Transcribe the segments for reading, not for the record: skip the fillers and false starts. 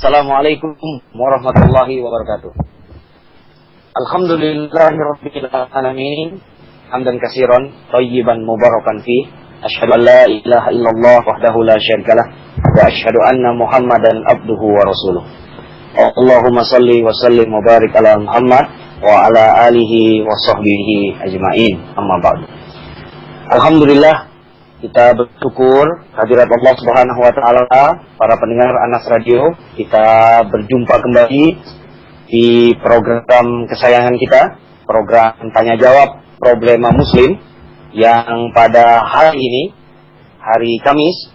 Assalamualaikum warahmatullahi wabarakatuh. Alhamdulillahirabbil alamin. Hamdan katsiran thayyiban mubarakan fi. Asyhadu an la ilaha illallah wahdahu la syarikalah wa asyhadu anna Muhammadan abduhu wa rasuluh. Allahumma shalli wa sallim wa barik ala Muhammad wa ala alihi wa sahbihi ajmain. Amma ba'du. Alhamdulillah, kita bersyukur hadirat Allah Subhanahu wa taala, para pendengar Anas Radio, kita berjumpa kembali di program kesayangan kita, program tanya jawab Problema Muslim, yang pada hari ini, hari Kamis,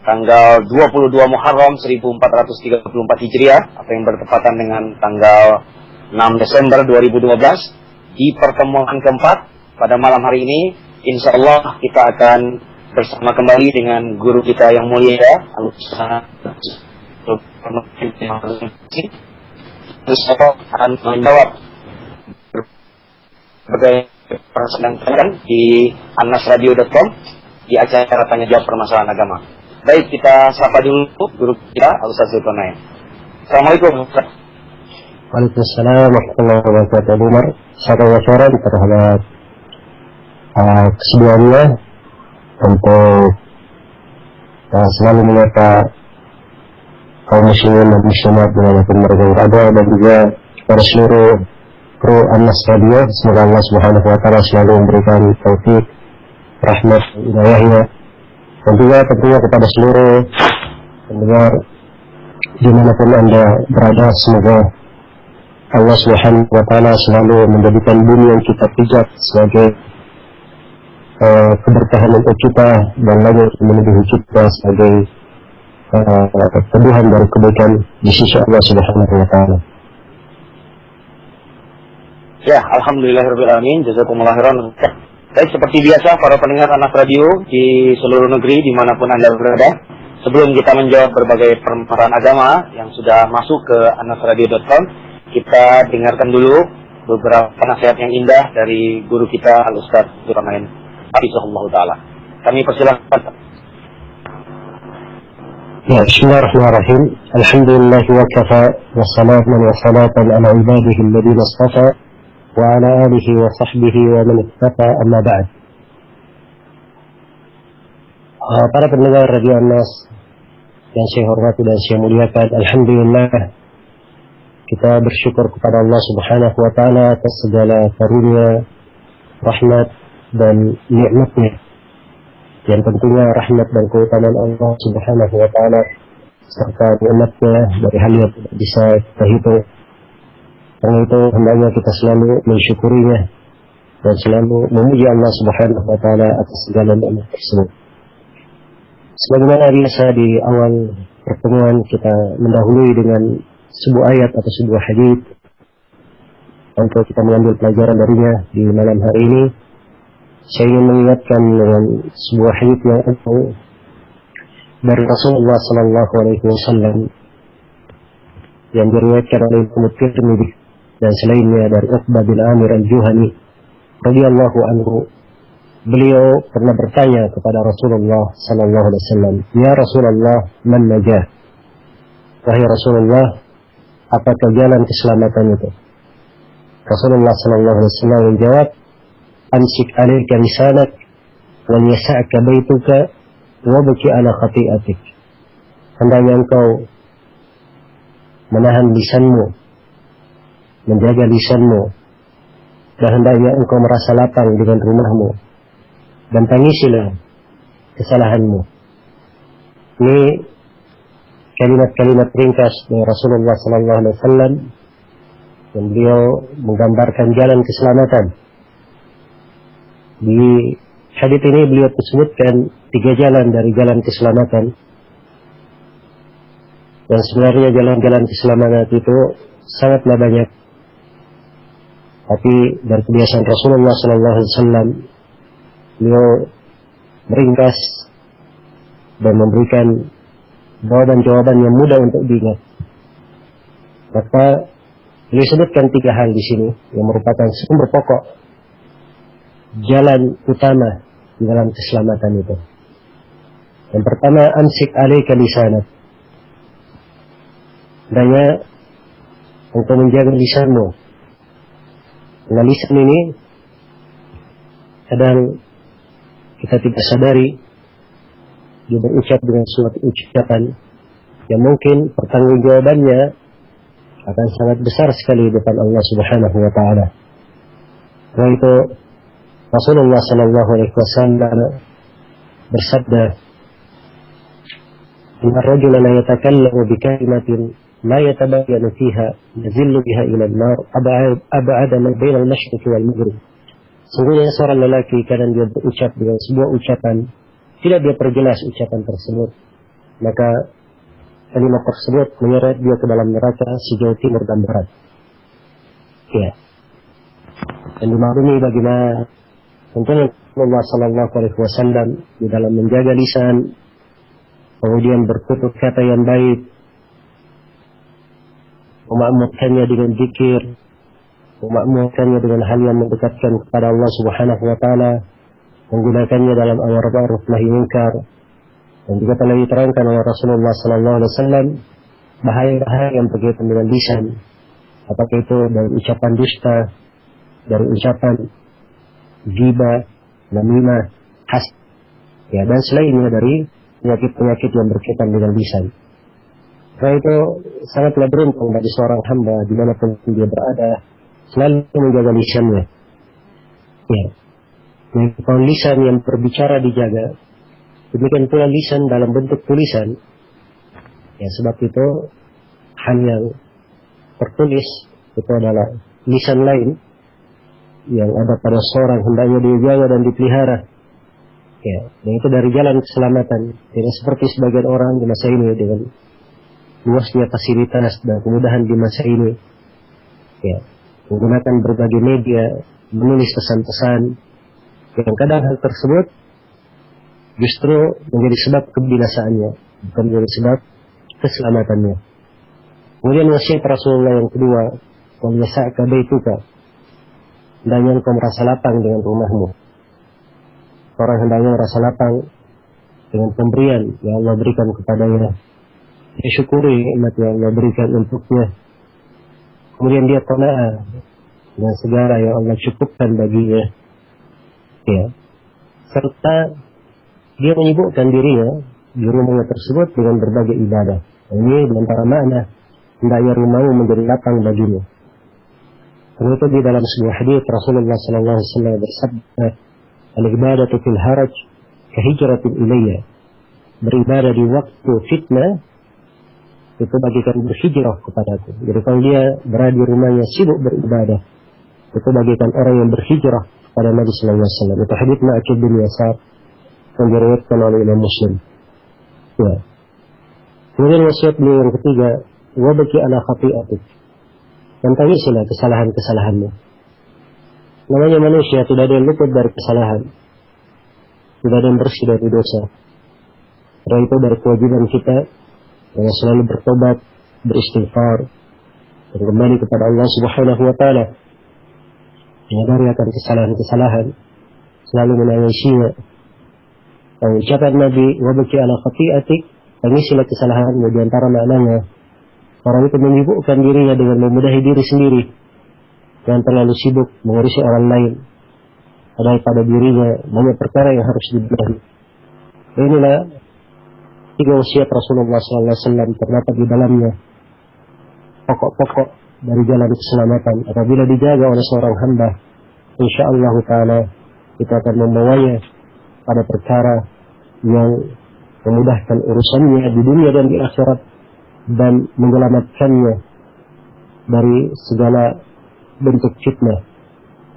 tanggal 22 Muharram 1434 Hijriah, atau yang bertepatan dengan tanggal 6 Desember 2012, di pertemuan keempat pada malam hari ini, insya Allah kita akan bersama kembali dengan guru kita yang mulia, Al-Ustaz akan menjawab berbagai pertanyaan di anasradio.com di acara tanya jawab permasalahan agama. Baik, kita sapa dulu guru kita, Al-Ustaz Zulkarnain. Assalamualaikum. Waalaikumsalam warahmatullahi wabarakatuh. Umar, saya wawancara terhadap kesediaannya untuk selalu menyapa kaum muslimin dan muslimat dimanapun mereka berada, dan juga kepada seluruh kru Anas Radio. Semoga Allah Subhanahu wa taala selalu memberikan taufik, rahmat, hidayahnya, dan juga tentunya kepada seluruh pendengar dimanapun Anda berada. Semoga Allah Subhanahu wa taala selalu menjadikan bumi yang kita pijak sebagai keberkahan untuk kita, dan langit menuduhi kita sebagai teduhan dari kebaikan di sisi Allah Subhanahu wa taala. Ya, alhamdulillahirabbil alamin, jazakumullah khairan. Baik, seperti biasa para pendengar Anas Radio di seluruh negeri dimanapun Anda berada, sebelum kita menjawab berbagai permasalahan agama yang sudah masuk ke anasradio.com, kita dengarkan dulu beberapa nasihat yang indah dari guru kita Al-Ustaz Zulkarnain Hafizahullah Ta'ala. Kami persilahkan. Ya, bismillahirrahmanirrahim. Alhamdulillah wa kafa, wa salatan wa salatan ala ibadihi alladhina istafa, wa ala alihi wa sahbihi wa man ittaqa, amma ba'd. Para pendengar Radio Anas yang saya hormati dan saya muliakan, alhamdulillah kita bersyukur kepada Allah Subhanahu wa taala atas segala karunia, rahmat dan nikmatnya, yang tentunya rahmat dan keutamaan Allah Subhanahu wa taala serta nikmatnya dari hal yang tidak bisa kita hitung. Karena itu hendaknya kita selalu mensyukurinya dan selalu memuji Allah Subhanahu wa taala atas segala nikmat tersebut. Sebagaimana biasa di awal pertemuan kita mendahului dengan sebuah ayat atau sebuah hadis untuk kita mengambil pelajaran darinya di malam hari ini. Saya ingin mengingatkan dengan sebuah hadis yang agung dari Rasulullah sallallahu alaihi wasallam yang diriwayatkan oleh Imam Tirmidzi dan selainnya dari Uqbah bin Amir al-Juhani radhiyallahu anhu. Beliau pernah bertanya kepada Rasulullah sallallahu alaihi wasallam, "Ya Rasulullah, man najah?" Wahai Rasulullah, apakah jalan keselamatan itu? Rasulullah sallallahu alaihi wasallam menjawab, "Amsik alaika lisanak wal yasa'ka baituka wabki ala khati'atik." Hendaknya engkau menahan lisanmu, menjaga lisanmu, dan hendaknya engkau merasa lapang dengan rumahmu, dan tangisilah kesalahanmu. Ini kalimat-kalimat ringkas dari Rasulullah sallallahu alaihi wasallam, dan beliau menggambarkan jalan keselamatan. Di hadits ini beliau sebutkan 3 jalan dari jalan keselamatan. Dan sebenarnya jalan-jalan keselamatan itu sangatlah banyak. Tapi dari kebiasaan Rasulullah SAW, beliau meringkas dan memberikan jawaban-jawaban yang mudah untuk diingat. Maka beliau sebutkan 3 hal di sini yang merupakan sumber pokok jalan utama di dalam keselamatan itu. Yang pertama, amsik alaika lisanak. hendaknya engkau menjaga lisanmu. Karena lisan ini kadang kita tidak sadari dia berucap dengan suatu ucapan yang mungkin pertanggungjawabannya akan sangat besar sekali di depan Allah Subhanahu wa taala. Karena itu Rasulullah sallallahu alaihi wasallam bersabda, "Inna ar-rajula la yatakallamu bi kalimatin la yatabayyanu fiha yazillu biha ila an-nar ab'ada ma baina al-masyriqi wal maghrib." Sungguhnya seorang lelaki kadang dia berucap dengan sebuah ucapan, tidak dia perjelas ucapan tersebut, maka kalimat tersebut menyeret dia ke dalam neraka sejauh timur dan barat. Ya. Dan dimaklumi bagaimana tentunya Allah sallallahu alaihi wasallam di dalam menjaga lisan, kemudian bertutur kata yang baik, memakmurkannya dengan zikir, memakmurkannya dengan hal yang mendekatkan kepada Allah Subhanahu wa taala, menggunakannya dalam amar ma'ruf nahi munkar. Dan juga telah diterangkan oleh Rasulullah sallallahu alaihi wasallam bahaya-bahaya yang berkaitan dengan lisan, apakah itu dari ucapan dusta, dari ucapan ghibah, namimah, hasad, ya, dan selainnya dari penyakit-penyakit yang berkaitan dengan lisan. Karena itu sangatlah beruntung bagi seorang hamba dimanapun dia berada selalu menjaga lisannya. Ya, kalau lisan yang berbicara dijaga, demikian pula lisan dalam bentuk tulisan. Ya, sebab itu hal yang tertulis itu adalah lisan lain yang ada pada seorang hendaknya dijaga dan dipelihara. Ya, dan itu dari jalan keselamatan. Tidak seperti sebagian orang di masa ini dengan luasnya fasilitas dan kemudahan di masa ini. Ya, menggunakan berbagai media, menulis pesan-pesan, yang kadang hal tersebut justru menjadi sebab kebinasaannya, bukan menjadi sebab keselamatannya. Kemudian wasiat Rasulullah yang kedua, "Wal yasa'ka baituka." Hendaknya engkau merasa lapang dengan rumahmu. Orang hendaknya merasa lapang dengan pemberian yang Allah berikan kepadanya. Dia syukuri nikmat yang Allah berikan untuknya. Kemudian dia qanaah dengan segala yang Allah cukupkan baginya. Ya. Serta dia menyibukkan dirinya di rumahnya tersebut dengan berbagai ibadah. Ini di antara makna hendaknya rumahmu menjadi lapang baginya. Karena itu di dalam sebuah hadis Rasulullah sallallahu alaihi wasallam bersabda, "Al-ibadatu fil haraj kahijratin ilayya." Beribadah di waktu fitnah itu bagikan berhijrah kepadaku. Jadi kalau dia berada di rumahnya sibuk beribadah, itu bagikan orang yang berhijrah pada Nabi sallallahu alaihi wasallam. Itu hadis Ma'qil bin Yasar yang diriwayatkan oleh Imam Muslim. Ya. Kemudian wasiat beliau yang ketiga, "Wabki ala khati'atik." Dan tangisilah kesalahan-kesalahanmu. Namanya manusia, tidak ada yang luput dari kesalahan, tidak ada yang bersih dari dosa. Karena itu dari kewajiban kita yang selalu bertobat, beristighfar, dan kembali kepada Allah Subhanahu wa taala, menyadari akan kesalahan-kesalahan, selalu menangisinya. Dan ucapan Nabi, "Wabki ala khati'atik," tangisilah kesalahanmu, di antara maknanya orang itu menyibukkan dirinya dengan memudahi diri sendiri dan terlalu sibuk mengurusi orang lain. Padahal pada dirinya banyak perkara yang harus dibenahi. Inilah tiga wasiat Rasulullah SAW terdapat di dalamnya pokok-pokok dari jalan keselamatan. Apabila dijaga oleh seorang hamba, insyaallah ta'ala kita akan membawanya pada perkara yang memudahkan urusannya di dunia dan di akhirat, dan menyelamatkannya dari segala bentuk fitnah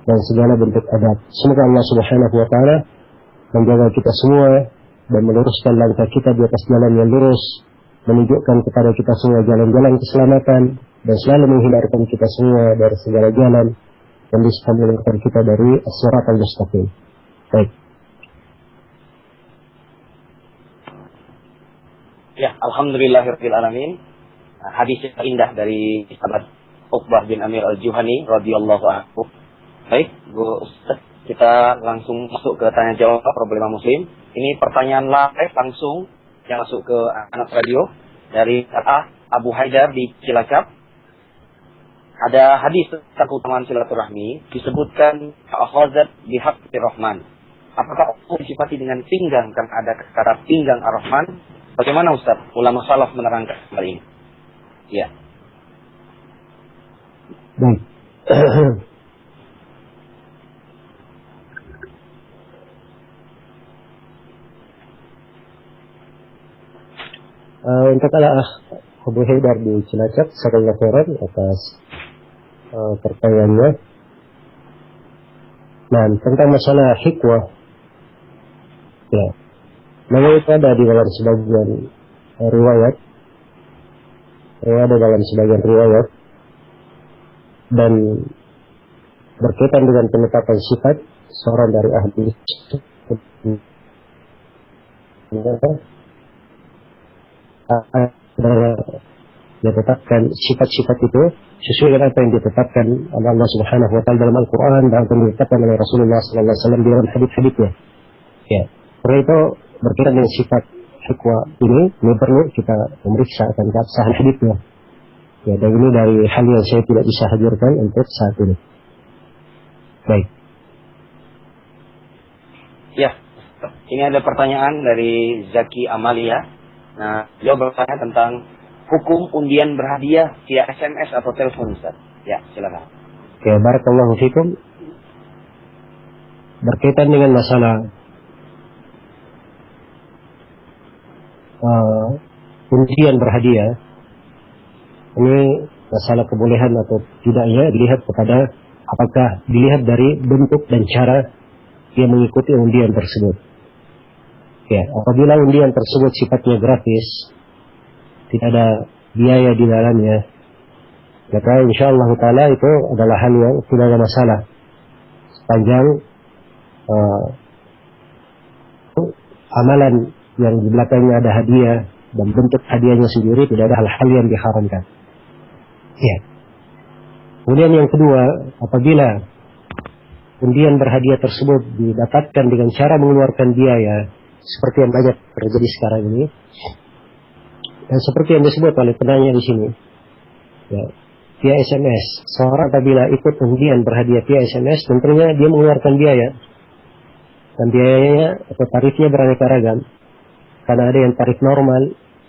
dan segala bentuk adab. Semoga Allah Subhanahu wa taala menjaga kita semua dan meluruskan langkah kita di atas jalan yang lurus, menunjukkan kepada kita semua jalan-jalan keselamatan, dan selalu menghindarkan kita semua dari segala jalan yang bisa menjauhkan kita dari as-siratal mustaqim. Baik. Ya, alhamdulillahirabbil alamin. Hadis yang indah dari sahabat Uqbah bin Amir Al-Juhani radhiyallahu anhu. Baik, Bu Ustaz, kita langsung masuk ke tanya jawab Problema Muslim. Ini pertanyaan live langsung yang masuk ke anak radio. dari Abu Haidar di Cilacap. Ada hadis tentang keutamaan silaturahmi disebutkan akhazat bihaqqir rahman. Apakah Allah disifati dengan pinggang karena ada kata pinggang ar-Rahman? Bagaimana Ustaz? Ulama salaf menerangkan hal ini. Ya. Baik. Untuk Abu Haidar di Cilacap, jazakallahu khairan atas pertanyaannya. Nah, tentang masalah hikmah, ya, memang itu ada di dalam sebagian riwayat, ada dalam sebagian riwayat, dan berkaitan dengan penetapan sifat seorang dari ahli ditetapkan sifat-sifat itu sesuai dengan apa yang ditetapkan oleh Allah Subhanahu wa taala dalam Al-Qur'an dan apa yang ditetapkan oleh Rasulullah sallallahu alaihi wasallam di dalam hadis-hadisnya. Ya. Karena itu berkaitan dengan sifat hikmah ini perlu kita memeriksa akan keabsahan hadisnya. Ya, dan ini dari hal yang saya tidak bisa hadirkan untuk saat ini. Baik. Ya, ini ada pertanyaan dari Zaki Amalia. Nah, dia bertanya tentang hukum undian berhadiah via SMS atau telepon, Ustaz. Ya, silakan. Oke, barakallahu fikum. Berkaitan dengan masalah undian berhadiah, ini masalah kebolehan atau tidaknya dilihat kepada apakah dilihat dari bentuk dan cara dia mengikuti undian tersebut. Ya, apabila undian tersebut sifatnya gratis, tidak ada biaya di dalamnya, maka insyaallah taala itu adalah hal yang tidak ada masalah. Sepanjang amalan yang di belakangnya ada hadiah dan bentuk hadiahnya sendiri tidak ada hal-hal yang diharamkan. Ya. Kemudian yang kedua, apabila undian berhadiah tersebut didapatkan dengan cara mengeluarkan biaya seperti yang banyak terjadi sekarang ini, dan seperti yang disebut oleh penanya di sini, ya, via SMS. Seorang apabila ikut undian berhadiah via SMS, tentunya dia mengeluarkan biaya, dan biayanya atau tarifnya beraneka ragam. Karena ada yang tarif normal,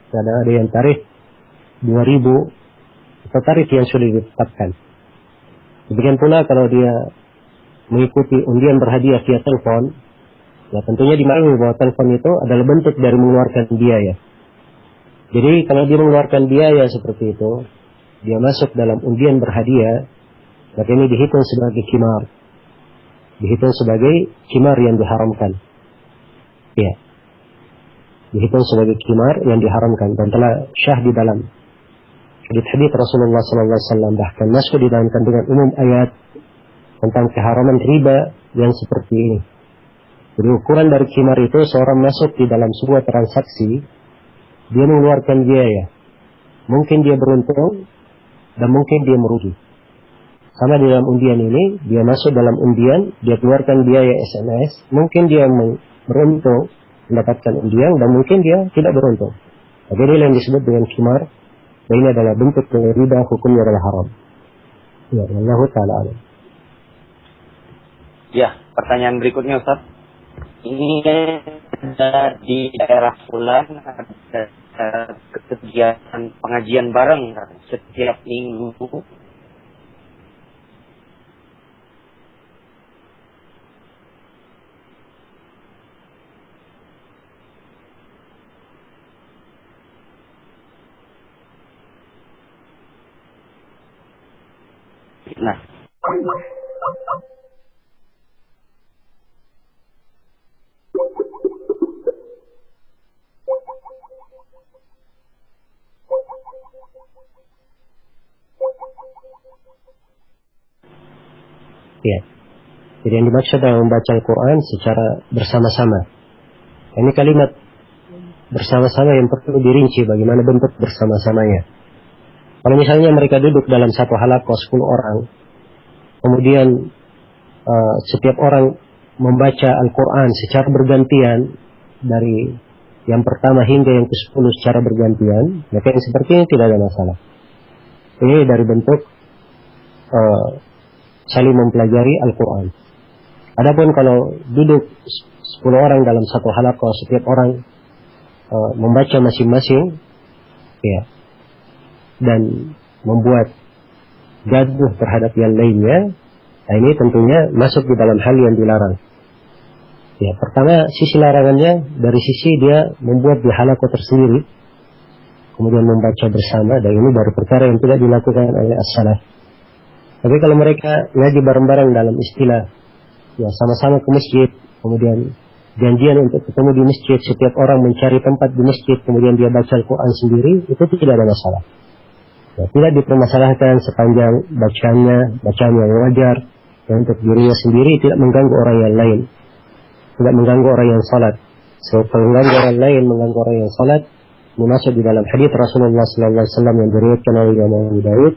karena ada yang tarif 2.000 atau tarif yang sudah ditetapkan. Demikian pula kalau dia mengikuti undian berhadiah via telepon, ya tentunya dimaklumi bahwa telepon itu adalah bentuk dari mengeluarkan biaya. Jadi kalau dia mengeluarkan biaya seperti itu, dia masuk dalam undian berhadiah, maka ini dihitung sebagai khimar. Dihitung sebagai khimar yang diharamkan. Ya. Dihitung sebagai khimar yang diharamkan dan telah syah di dalam hadits Rasulullah sallallahu alaihi wasallam, bahkan masuk di dalam kandungan umum ayat tentang keharaman riba yang seperti ini. Jadi ukuran dari khimar itu seorang masuk di dalam sebuah transaksi, dia mengeluarkan biaya. Mungkin dia beruntung dan mungkin dia merugi. Sama di dalam undian ini, dia masuk dalam undian, dia keluarkan biaya SMS, mungkin dia beruntung mendapatkan undian dan mungkin dia tidak beruntung. Jadi ini yang disebut dengan khimar, dan ini adalah bentuk dari riba, hukumnya adalah haram. Ya, Allah Ta'ala alam. Ya, pertanyaan berikutnya Ustaz. Ini ada di daerah Fulan ada kegiatan pengajian bareng setiap minggu. Nah, ya. Jadi yang dimaksud adalah membaca Al-Quran secara bersama-sama. Ini kalimat bersama-sama yang perlu dirinci bagaimana bentuk bersama-samanya. Kalau misalnya mereka duduk dalam satu halaqah 10 orang, kemudian setiap orang membaca Al-Quran secara bergantian dari yang pertama hingga yang ke-10 secara bergantian, maka yang seperti ini tidak ada masalah. Ini dari bentuk saling mempelajari Al-Quran. Adapun kalau duduk 10 orang dalam satu halaqah, setiap orang membaca masing-masing, ya, dan membuat gaduh terhadap yang lainnya, nah ini tentunya masuk di dalam hal yang dilarang. Ya, pertama sisi larangannya dari sisi dia membuat di halaqah tersendiri, kemudian membaca bersama, dan ini baru perkara yang tidak dilakukan oleh as-salaf. Tapi kalau mereka ngaji bareng-bareng dalam istilah, ya sama-sama ke masjid, kemudian janjian untuk ketemu di masjid, setiap orang mencari tempat di masjid, kemudian dia baca Al-Quran sendiri, itu tidak ada masalah. Ya, tidak dipermasalahkan sepanjang bacaan yang wajar, yang untuk dirinya sendiri tidak mengganggu orang yang lain, tidak mengganggu orang yang salat. Sebab kalau mengganggu orang lain, mengganggu orang yang salat, masuk di dalam hadits Rasulullah SAW yang diriwayatkan oleh Imam Abu Dawud,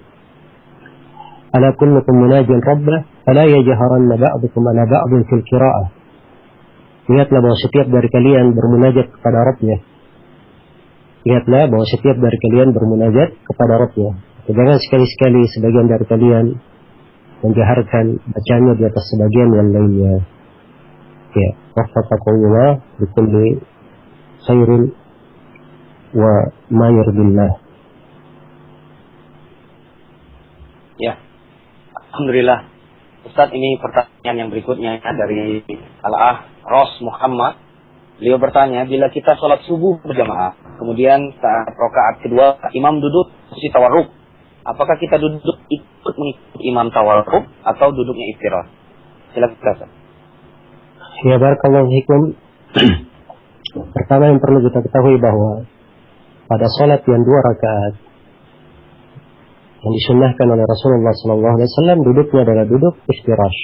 ala kullukum munajin rabbah, fala yajharanna ba'dukum ala ba'din fil qira'ah. Lihatlah bahwa setiap dari kalian bermunajat kepada Rabbnya. Lihatlah bahwa setiap dari kalian bermunajat kepada Rabbnya. Jangan sekali-sekali sebagian dari kalian menjaharkan bacanya di atas sebagian yang lainnya. Ya, waffaqakumullah bikulli khairin wa ma yurdillah. Ya, alhamdulillah. Ustadz, ini pertanyaan yang berikutnya dari Al-Ah Ros Muhammad. Beliau bertanya, bila kita sholat subuh berjamaah, kemudian saat rakaat kedua imam duduk posisi tawarruk, apakah kita duduk ikut mengikuti imam tawarruk atau duduknya istirahat? Silakan Ustaz. Ya, barakallahu fikum. Pertama yang perlu kita ketahui bahwa pada sholat yang 2 rakaat yang disunnahkan oleh Rasulullah SAW, duduknya adalah duduk istirahat,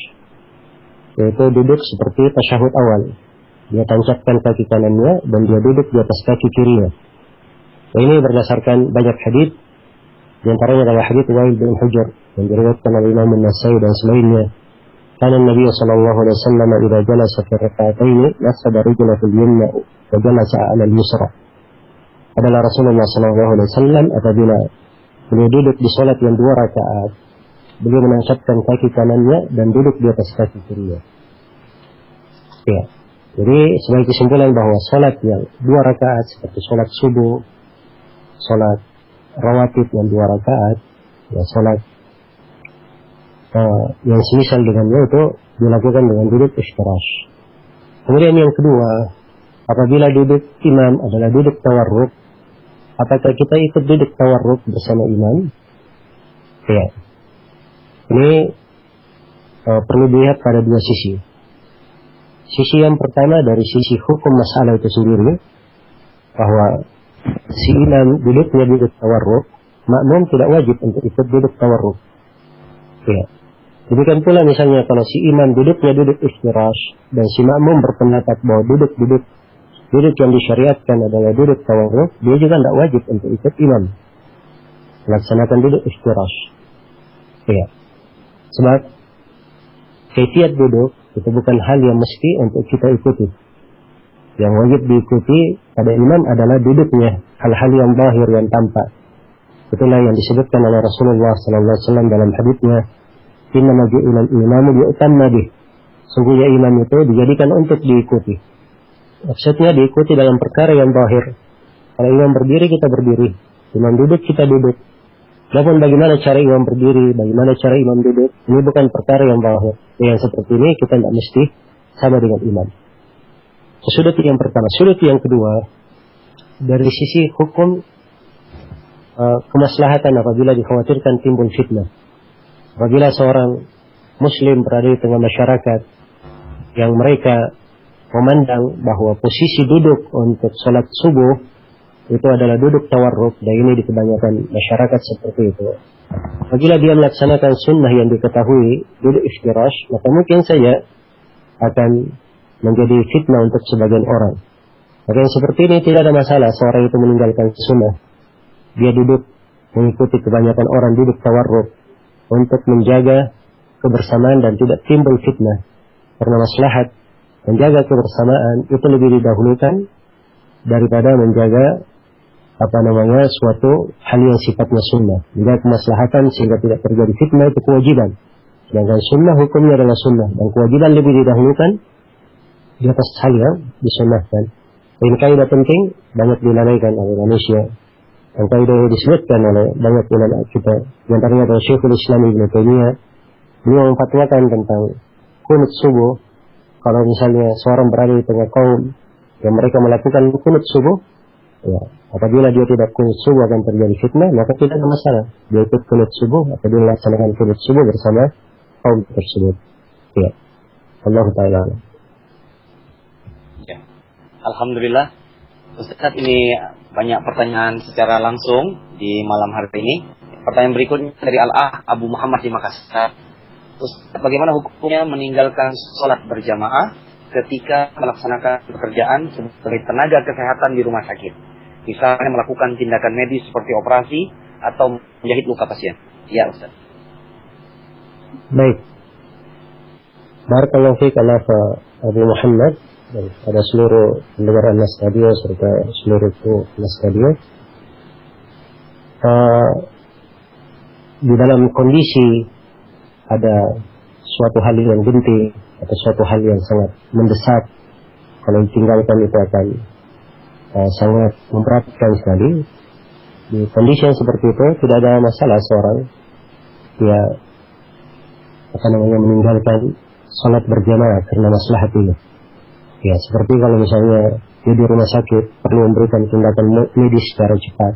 yaitu duduk seperti tasyahud awal. Dia tancapkan kaki kanannya dan dia duduk di atas kaki kirinya. Nah, ini berdasarkan banyak hadits, di antaranya adalah hadits Wa'il bin Hujr yang diriwayatkan oleh Imam An-Nasai dan selainnya. Karena Nabi SAW idza jalasa fi rak'ataini nasaba rijlahu fil yumna wa jalasa 'ala al-yusra. Adalah Rasulullah SAW apabila beliau duduk di salat yang 2 rakaat, beliau menancapkan kaki kanannya dan duduk di atas kaki kirinya. Ya. Jadi sebagai kesimpulan bahwa salat yang 2 rakaat seperti salat subuh, salat rawatib yang 2 rakaat, ya salat yang semisal dengannya itu dilakukan dengan duduk istirahat. Kemudian yang kedua, apabila duduk imam adalah duduk tawarruk, apakah kita ikut duduk tawarruk bersama imam? Ya. Ini perlu dilihat pada 2 sisi. Sisi yang pertama dari sisi hukum masalah itu sendiri, bahwa si imam duduknya duduk tawarruk, makmum tidak wajib untuk ikut duduk tawarruk. Ya. Demikian pula misalnya kalau si imam duduknya duduk istirahat dan si makmum berpendapat bahwa duduk yang disyariatkan adalah duduk tawarruk, dia juga tidak wajib untuk ikut imam melaksanakan duduk istirahat. Ya. Sebab kaifiat duduk itu bukan hal yang mesti untuk kita ikuti. Yang wajib diikuti pada imam adalah duduknya, hal-hal yang zahir, yang tampak. Itulah yang disebutkan oleh Rasulullah SAW dalam haditsnya, "Innama ju'ila al-imamu liyutamma bih." Sungguhnya imam itu dijadikan untuk diikuti. Maksudnya diikuti dalam perkara yang zahir. Kalau imam berdiri, kita berdiri. Imam duduk, kita duduk. Namun bagaimana cara imam berdiri, bagaimana cara imam duduk, ini bukan perkara yang zahir. Yang seperti ini kita tidak mesti sama dengan imam. Sudut yang pertama. Sudut yang kedua, dari sisi hukum kemaslahatan apabila dikhawatirkan timbul fitnah. Apabila seorang muslim berada di tengah masyarakat yang mereka memandang bahwa posisi duduk untuk sholat subuh itu adalah duduk tawarruk, dan ini di kebanyakan masyarakat seperti itu. Apabila dia melaksanakan sunnah yang diketahui duduk istirahat, maka mungkin saja akan menjadi fitnah untuk sebagian orang. Maka yang seperti ini tidak ada masalah seorang itu meninggalkan sunnah. Dia duduk mengikuti kebanyakan orang duduk tawarruk untuk menjaga kebersamaan dan tidak timbul fitnah. Karena maslahat menjaga kebersamaan itu lebih didahulukan daripada menjaga suatu hal yang sifatnya sunnah. Menjaga kemaslahatan sehingga tidak terjadi fitnah itu kewajiban. Sedangkan sunnah hukumnya adalah sunnah dan kewajiban lebih didahulukan di atas hal yang disunnahkan. Ini kaidah penting banyak dilalaikan oleh manusia. Dan kaidah yang disebutkan oleh banyak ulama kita. Di antaranya adalah Syekhul Islam Ibnu Taimiyah. Beliau memfatwakan tentang kunut subuh. Kalau misalnya seorang berada di tengah kaum yang mereka melakukan kunut subuh, ya, apabila dia tidak kunut subuh akan terjadi fitnah, maka tidak ada masalah. Dia ikut kunut subuh atau dia melaksanakan kunut subuh bersama kaum tersebut. Ya, Allah Ta'ala. Ya. Alhamdulillah, Ustaz, ini banyak pertanyaan secara langsung di malam hari ini. Pertanyaan berikutnya dari Al-Ah Abu Muhammad di Makassar. Ustaz, bagaimana hukumnya meninggalkan sholat berjamaah ketika melaksanakan pekerjaan sebagai tenaga kesehatan di rumah sakit? Misalnya melakukan tindakan medis seperti operasi atau menjahit luka pasien. Ya, Ustaz. Baik. Barakallahu fiik Abu Muhammad dan pada seluruh pendengar Anas Radio serta seluruh Anas Radio. Di dalam kondisi ada suatu hal yang genting atau suatu hal yang sangat mendesak, kalau ditinggalkan itu akan sangat memberatkan sekali. Di kondisi yang seperti itu tidak ada masalah seorang dia meninggalkan sholat berjamaah karena maslahat ini. Ya, seperti kalau misalnya dia di rumah sakit perlu memberikan tindakan medis secara cepat,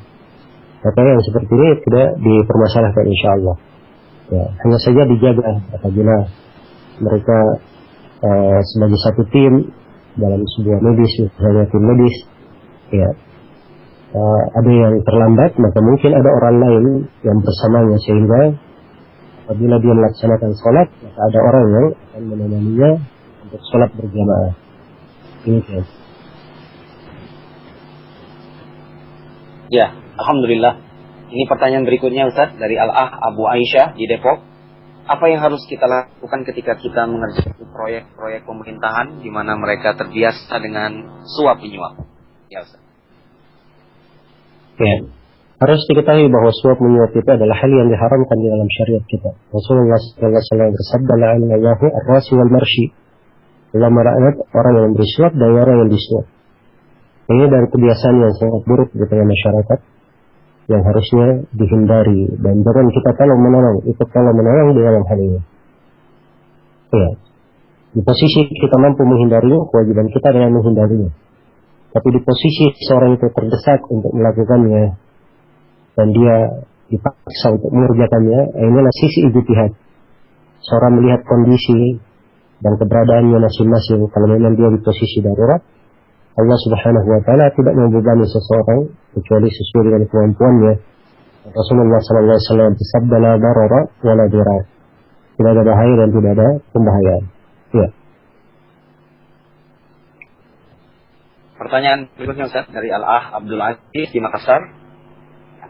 maka yang seperti ini tidak dipermasalahkan insyaallah. Ya, hanya saja dijaga apabila mereka sebagai satu tim dalam sebuah medis, misalnya tim medis, ya, ada yang terlambat, maka mungkin ada orang lain yang bersamanya sehingga apabila dia melaksanakan sholat, maka ada orang yang akan menemaninya untuk sholat berjamaah. Ini. Ya, alhamdulillah. Ini pertanyaan berikutnya, Ustaz, dari Al-Ah Abu Aisyah di Depok. Apa yang harus kita lakukan ketika kita mengerjakan proyek-proyek pemerintahan di mana mereka terbiasa dengan suap menyuap? Ya, Ustaz. Ya. Harus diketahui bahwa suap menyuap itu adalah hal yang diharamkan di dalam syariat kita. Rasulullah SAW bersabda, la'anallahu ar-rasi wal marshi. Allah melaknat orang yang memberi suap dan orang yang disuap. Ini dari kebiasaan yang sangat buruk di tengah masyarakat yang harusnya dihindari, dan jangan kita ikut tolong menolong di dalam hal ini. Ya. Di posisi kita mampu menghindarinya, kewajiban kita adalah menghindarinya. Tapi di posisi seorang itu terdesak untuk melakukannya dan dia dipaksa untuk mengerjakannya, inilah sisi ijtihad. Seorang melihat kondisi dan keberadaannya masing-masing. Kalau memang dia di posisi darurat, Allah Subhanahu wa Ta'ala tidak membebani seseorang kecuali sesuai dengan kemampuannya. Rasulullah sallallahu alaihi wasallam bersabda, la darara wa la dirar. Tidak ada bahaya dan tidak ada pembahayaan. Ya. Pertanyaan berikutnya, Ustaz, dari Al-Ah Abdul Aziz di Makassar.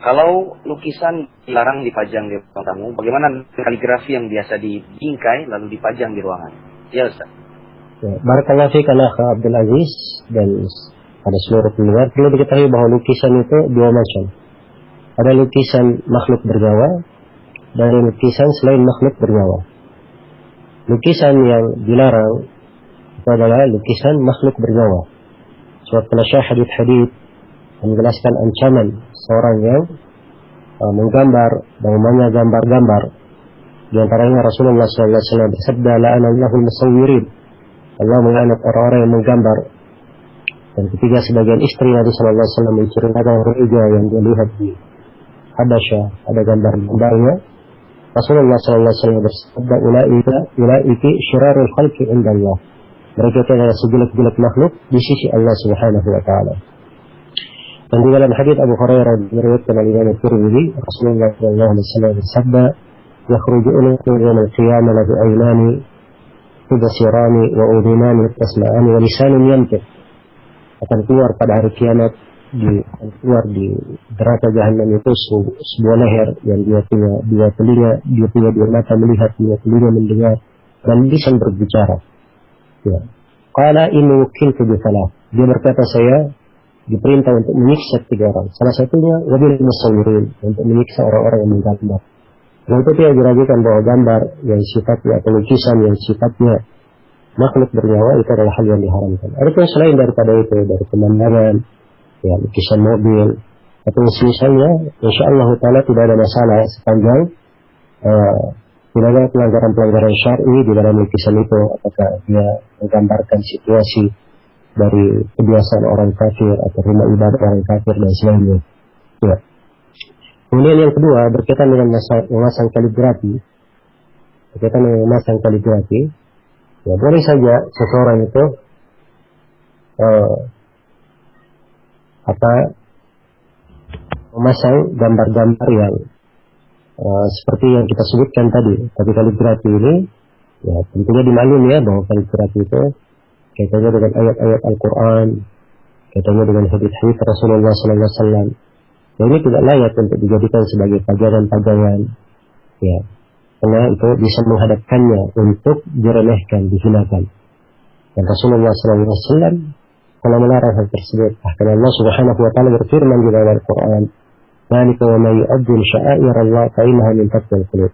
Kalau lukisan dilarang dipajang di ruang tamu, bagaimana kaligrafi yang biasa dibingkai lalu dipajang di ruangan? Ya, Ustaz. Ya, barakallahu fiik Abdul Aziz dan pada seluruh pendengar, perlu diketahui bahwa lukisan itu dua macam. Ada lukisan makhluk bernyawa dan lukisan selain makhluk bernyawa. Lukisan yang dilarang itu adalah lukisan makhluk bernyawa. Sebab penasihat hadits menjelaskan ancaman seorang yang menggambar dan memangnya gambar-gambar. Di antaranya Rasulullah SAW bersabda, la'anallahu al-musawwirin. Allah melaknat orang-orang yang menggambar. Dan ketiga sebagian istri Nabi SAW menceritakan Ru'ijah yang dia lihat di Habasyah, ada gambar-gambarnya. Rasulullah SAW bersabda, ulaiki syirarul khalqi indallah. Mereka itu adalah sejelek-jelek makhluk di sisi Allah Subhanahu wa Ta'ala. Dan di dalam hadits Abu Hurairah diriwayatkan oleh Imam Tirmidzi, Rasulullah SAW bersabda, yakhruju ilaykum yawmal qiyamah lahu aynani tubsirani wa udhunani tasma'ani wa lisanun yantiq. Akan keluar pada hari kiamat, keluar di neraka Jahannam itu sebuah leher yang dia punya dua telinga, dia punya dua mata melihat, dua telinga mendengar, dan lisan berbicara. Ya. Qala inni wukiltu bi salah. Dia berkata, saya diperintah untuk menyiksa 3 orang. Salah satunya wabil musawwirin, untuk menyiksa orang-orang yang menggambar. Dan itu tidak diragukan bahwa gambar yang sifatnya atau lukisan yang sifatnya makhluk bernyawa itu adalah hal yang diharamkan. Adapun selain daripada itu, dari pemandangan, ya, lukisan mobil atau misalnya, insyaallah taala tidak ada masalah sepanjang tidak ada pelanggaran-pelanggaran syar'i di dalam lukisan itu, apakah dia menggambarkan situasi dari kebiasaan orang kafir atau rumah ibadah orang kafir dan sebagainya. Ya. Kemudian yang kedua berkaitan dengan memasang kaligrafi. Berkaitan dengan memasang kaligrafi, ya boleh saja seseorang itu memasang gambar-gambar yang seperti yang kita sebutkan tadi. Tapi kaligrafi ini, ya tentunya dimaklumi ya bahwa kaligrafi itu kaitannya dengan ayat-ayat Al-Quran, kaitannya dengan hadis-hadis Rasulullah SAW. Ya, ini tidak layak untuk dijadikan sebagai pajangan-pajangan, ya, karena itu bisa menghadapkannya untuk diremehkan, dihinakan. Dan Rasulullah SAW telah melarang hal tersebut. Bahkan Allah Subhanahu Wa Taala berfirman di dalam Al-Quran, "Dzalika wa may yu'azzim sya'airallah fa innaha min taqwal qulub."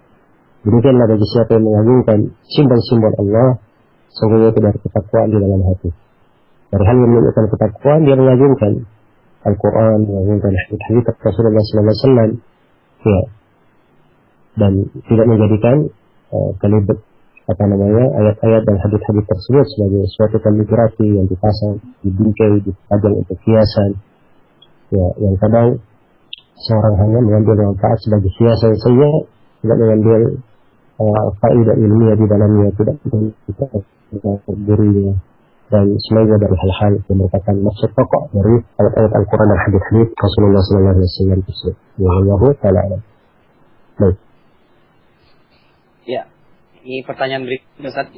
Demikianlah bagi siapa yang mengagungkan simbol-simbol Allah, sungguhnya itu dari ketakwaan di dalam hati. Dari hal yang menunjukkan ketakwaan, dia mengagungkan Al-Quran, mengagungkan hadis-hadis Rasulullah SAW, ya, dan tidak menjadikan ayat-ayat dan hadis-hadis tersebut sebagai suatu kaligrafi yang dipasang, dibingkai, dipajang untuk hiasan, ya, yang kadang seorang hanya mengambil manfaat sebagai hiasan saja, tidak mengambil faedah ilmiah di dalamnya, tidak berdirinya dan selainnya dari hal-hal yang merupakan maksud pokok dari ayat-ayat Al-Quran dan hadis-hadis Rasulullah SAW tersebut. Wallahu ta'ala. Baik. Ya, ini pertanyaan berikutnya Ustaz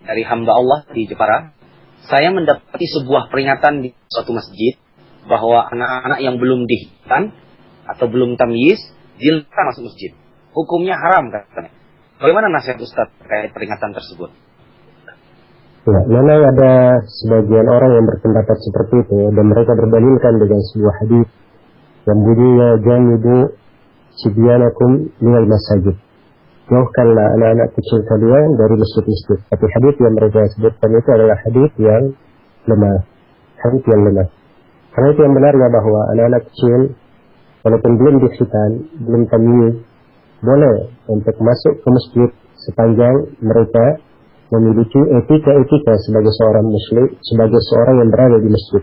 dari hamba Allah di Jepara. Saya mendapati sebuah peringatan di suatu masjid bahwa anak-anak yang belum dihitan atau belum tamyiz dilarang masuk masjid. Hukumnya haram katanya. Bagaimana nasihat Ustaz terkait peringatan tersebut? Ya, memang ada sebagian orang yang berpendapat seperti itu dan mereka berdalilkan dengan sebuah hadis yang bunyinya janibu sibyanakum minal masajid. Jauhkanlah anak-anak kecil kalian dari masjid-masjid. Tapi hadis yang mereka sebutkan itu adalah hadis yang lemah. Hadis yang lemah. Karena itu yang benarnya bahwa anak-anak kecil walaupun belum dikhitan, belum tamyiz, boleh untuk masuk ke masjid sepanjang mereka memiliki etika-etika sebagai seorang muslim, sebagai seorang yang berada di masjid.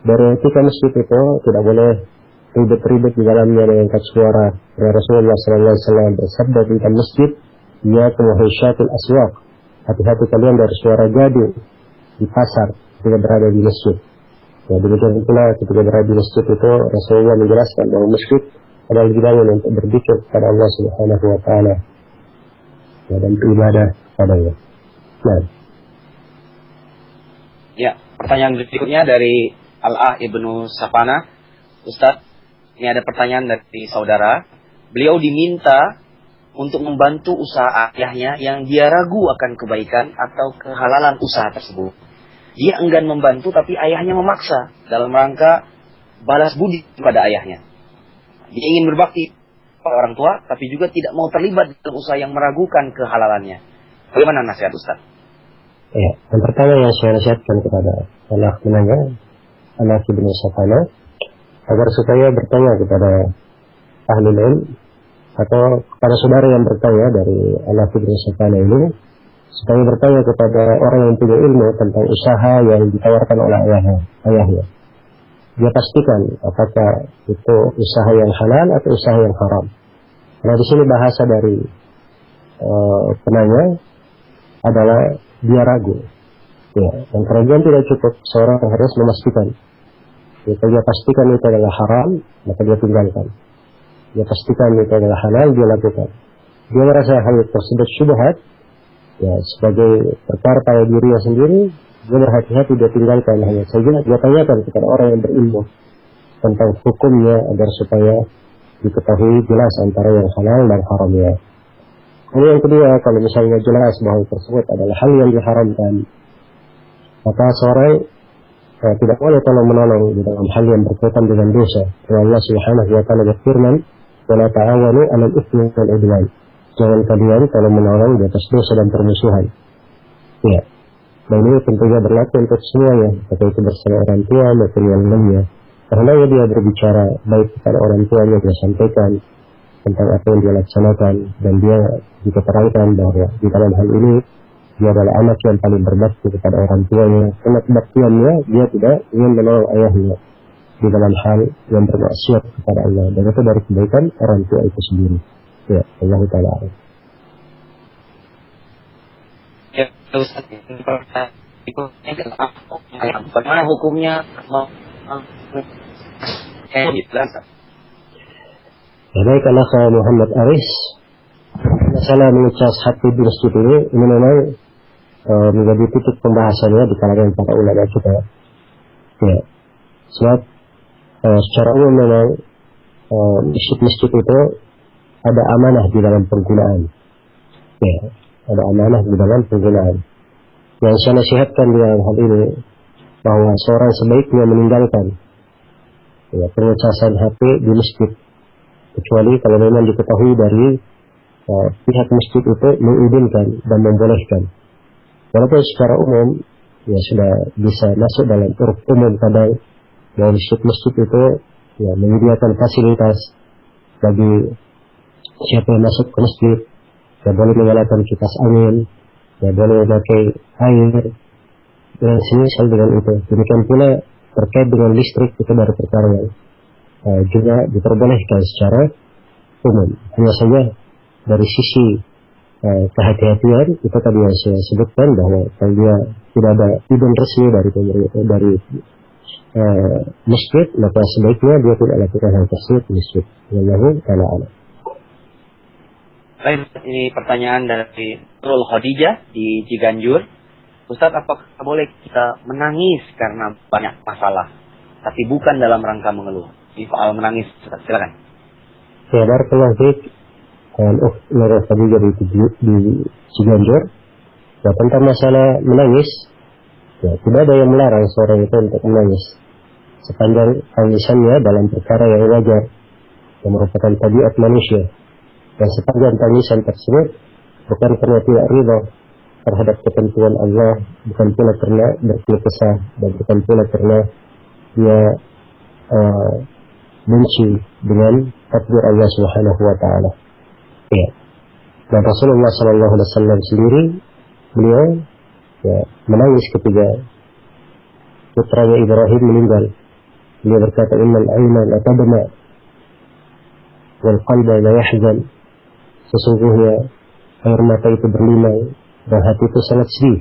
Dari etika masjid itu tidak boleh ribet-ribet di dalamnya dengan angkat suara. Rasulullah SAW bersabda tentang masjid, "Ya kumuhisyatul aswaq." Hati-hati kalian dari suara gaduh di pasar ketika berada di masjid. Ya, demikian pula ketika berada di masjid itu Rasulullah menjelaskan bahwa masjid adalah dibangun untuk berzikir kepada Allah Subhanahu Wa Taala, ya, dan beribadah padanya. Nah. Ya, pertanyaan berikutnya dari Al-Ah Ibnu Safana. Ustadz, ini ada pertanyaan dari saudara. Beliau diminta untuk membantu usaha ayahnya yang dia ragu akan kebaikan atau kehalalan usaha tersebut. Dia enggan membantu tapi ayahnya memaksa dalam rangka balas budi kepada ayahnya. Dia ingin berbakti kepada orang tua tapi juga tidak mau terlibat dalam usaha yang meragukan kehalalannya. Bagaimana nasihat Ustadz? Ya, yang pertama yang saya nasihatkan kepada anak menanya, anak Ibnu Safana, agar supaya bertanya kepada ahli ilmu atau kepada saudara yang bertanya dari anak Ibnu Safana ini, supaya bertanya kepada orang yang punya ilmu tentang usaha yang ditawarkan oleh ayahnya. Dia pastikan apakah itu usaha yang halal atau usaha yang haram. Nah, di sini bahasa dari penanya adalah dia ragu. Ya, dan keraguan tidak cukup, seorang harus memastikan. Jika dia pastikan itu adalah haram, maka dia tinggalkan. Dia pastikan itu adalah halal, dia lakukan. Dia merasa hal tersebut syubhat, ya, sebagai perkara pada dirinya sendiri, dia berhati-hati, dia tinggalkan. Hanya saja dia tanyakan kepada orang yang berilmu tentang hukumnya agar supaya diketahui jelas antara yang halal dan haramnya. Kemudian yang kedua, kalau misalnya jelas bahwa tersebut adalah hal yang diharamkan, maka seorang tidak boleh tolong menolong di dalam hal yang berkaitan dengan dosa. Allah Subhanahu wa taala berfirman, "Wala ta'awanu 'alal itsmi wal 'udwan." Jangan kalian tolong menolong di atas dosa dan permusuhan. Ya. Dan ini tentunya berlaku untuk semuanya, baik itu bersama orang tua maupun yang lainnya. Karena dia berbicara baik kepada orang tuanya, dia sampaikan tentang apa yang dia laksanakan, dan dia juga terangkan bahwa di dalam hal ini dia adalah anak yang paling berbakti kepada orang tuanya. Karena kebaktiannya dia tidak ingin menolong ayahnya di dalam hal yang bermaksiat kepada Allah, dan itu dari kebaikan orang tua itu sendiri. Ya, Allah Ta'ala. Ya, Ustaz, bagaimana hukumnya? Ya, baik, anak Muhammad Aris, masalah mengecas hati di masjid ini memang menjadi titik pembahasannya di kalangan para ulama kita. Ya, sebab secara umum memang masjid-masjid itu ada amanah di dalam penggunaan. Ya, ada amanah di dalam penggunaan. Yang saya nasihatkan di dalam hal ini bahwa seorang sebaiknya meninggalkan pengecasan HP di masjid, kecuali kalau memang diketahui dari pihak masjid itu mengizinkan dan membolehkan. Walaupun secara umum ya sudah bisa masuk dalam uruf umum kadang bahwa masjid itu ya menyediakan fasilitas bagi siapa yang masuk ke masjid, ya boleh menyalakan kipas angin, ya boleh memakai air, dan semisal dengan itu. Demikian pula terkait dengan listrik, itu dari perkara yang juga diperbolehkan secara umum. Hanya saja dari sisi kehati-hatian itu tadi yang saya sebutkan, bahwa kalau dia tidak ada izin resmi dari pemerintah, dari masjid, maka sebaiknya dia tidak lakukan hal tersebut di masjid. Wallahu ta'ala. Baik, ini pertanyaan dari Nurul Khadijah di Ciganjur. Ustaz, apakah boleh kita menangis karena banyak masalah, tapi bukan dalam rangka mengeluh? Ini soal menangis, Ustaz, silakan. Ya, barakallahu fiik. Nurul Khadijah di Ciganjur. Ya, tentang masalah menangis, ya, tidak ada yang melarang seorang itu untuk menangis sepanjang tangisannya dalam perkara yang wajar, yang merupakan tabiat manusia. Dan sepanjang tangisan tersebut bukan karena tidak ridha terhadap ketentuan Allah, bukan pula karena berkeluh kesah, dan bukan pula karena dia benci dengan takdir Allah Subhanahu wa taala. Ya. Dan Rasulullah sallallahu alaihi wasallam sendiri, beliau ya menangis ketika putranya Ibrahim meninggal. Beliau berkata, "Innal ayna la tadma wal qalba la yahzan." Sesungguhnya air mata itu berlinang dan hati itu sangat sedih.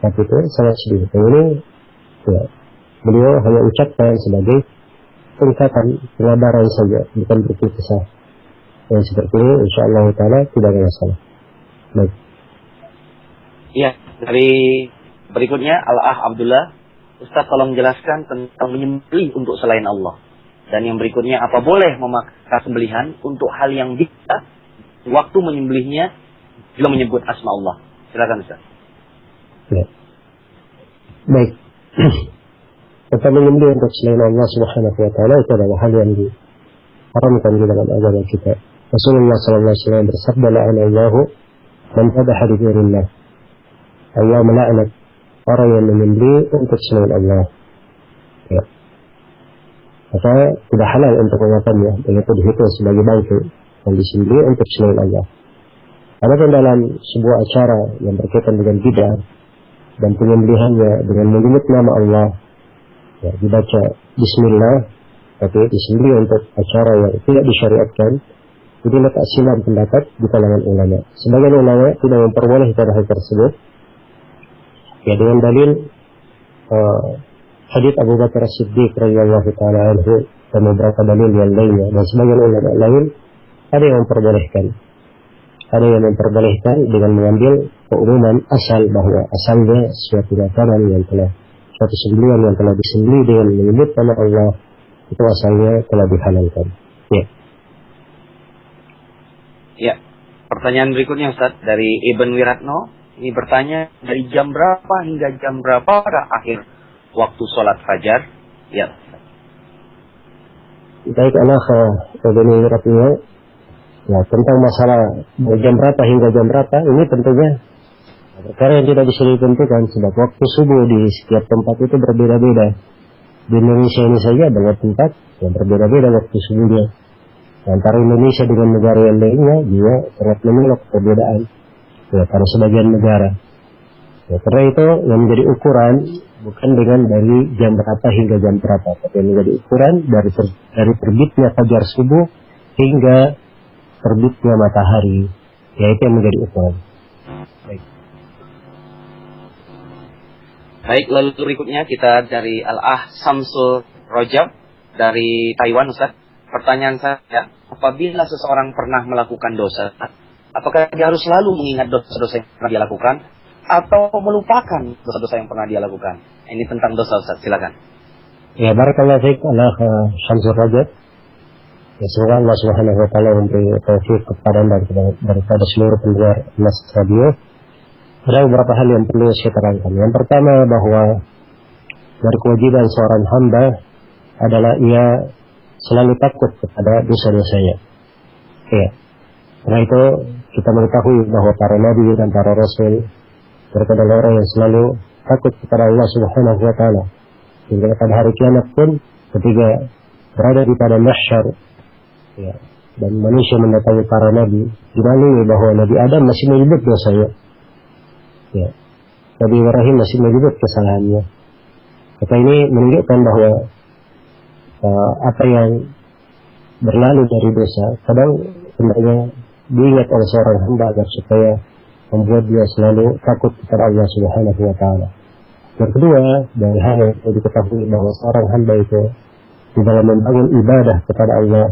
Hati itu sangat sedih. Dan ini ya, beliau hanya ucapkan sebagai ungkapan pengabaran saja, bukan berarti kesah. Yang seperti ini insyaallah taala tidak ada masalah. Baik. Iya, dari berikutnya Al-Ah Abdullah, Ustaz tolong jelaskan tentang menyembelih untuk selain Allah. Dan yang berikutnya, apa boleh memakai sembelihan untuk hal yang bisa waktu menyembelihnya juga menyebut asma Allah? Silakan Ustaz. Ya. Baik. Tentang menyembelih untuk selain Allah Subhanahu wa taala itu adalah hal yang diharamkan di dalam agama kita. Rasulullah sallallahu alaihi wasallam bersabda, "La'anallahu man dhabaha li ghairillah." Allah melaknat orang yang menyembelih untuk selain Allah. Ya. Maka tidak halal untuk memakannya, dan itu dihitung sebagai bangkai yang disembelih untuk selain Allah. Adapun dalam sebuah acara yang berkaitan dengan bid'ah dan penyembelihannya dengan menyebut nama Allah, ya, dibaca Bismillah, tapi disembelih untuk acara yang tidak disyariatkan, itu letak silam pendapat di kalangan ulama. Sebagian ulama tidak memperbolehkan hal tersebut, ya dengan dalil hadits Abu Bakar As-Siddiq radhiyallahu taala anhu dan beberapa dalil yang lainnya. Dan sebagian ulama lain ada yang memperbolehkan. Ada yang memperbolehkan dengan mengambil keumuman asal, bahwa asalnya suatu makanan yang telah, suatu sembelihan yang telah disembelih dengan menyebut nama Allah, itu asalnya telah dihalalkan. Ya. Ya. Pertanyaan berikutnya Ustaz dari Ibn Wiratno. Ini bertanya, dari jam berapa hingga jam berapa pada akhir waktu sholat fajar? Ya. Baik anak Ibnu Rabi'ah, ya tentang masalah jam berapa hingga jam berapa, ini tentunya perkara yang tidak bisa ditentukan sebab waktu subuh di setiap tempat itu berbeda-beda. Di Indonesia ini saja banyak tempat yang berbeda-beda waktu subuhnya. Antara Indonesia dengan negara yang lainnya juga sangat memiliki perbedaan ya, pada sebagian negara. Ya, karena itu yang menjadi ukuran bukan dengan dari jam berapa hingga jam berapa, tapi yang menjadi ukuran dari terbitnya fajar subuh hingga terbitnya matahari, yaitu yang menjadi ukuran. Baik, lalu berikutnya kita dari Al-Ah Samsul Rojab dari Taiwan, Ustaz. Pertanyaan saya, apabila seseorang pernah melakukan dosa, apakah dia harus selalu mengingat dosa-dosa yang pernah dia lakukan, atau melupakan dosa-dosa yang pernah dia lakukan? Ini tentang dosa, Ustaz, silakan. Ya, barakallahu fiik Allah Samsul Rojab. Ya, semoga Allah Subhanahu wa taala memberi taufik kepada Anda daripada seluruh pendengar Mas Radio. Ada beberapa hal yang perlu saya terangkan. Yang pertama, bahwa dari kewajiban seorang hamba adalah ia selalu takut kepada dosa-dosanya. Ya. Karena itu kita mengetahui bahwa para nabi dan para rasul mereka adalah orang yang selalu takut kepada Allah Subhanahu wa taala. Hingga pada hari kiamat pun ketika berada di pada mahsyar, ya, dan manusia mendatangi para nabi, dimaklumi bahwa Nabi Adam masih menyebut dosanya. Ya. Nabi Ibrahim masih menyebut kesalahannya. Maka ini menunjukkan bahwa apa yang berlalu dari dosa kadang hendaknya diingat oleh seorang hamba agar supaya membuat dia selalu takut kepada Allah Subhanahu wa taala. Yang kedua, dari hal yang perlu diketahui bahwa seorang hamba itu di dalam membangun ibadah kepada Allah,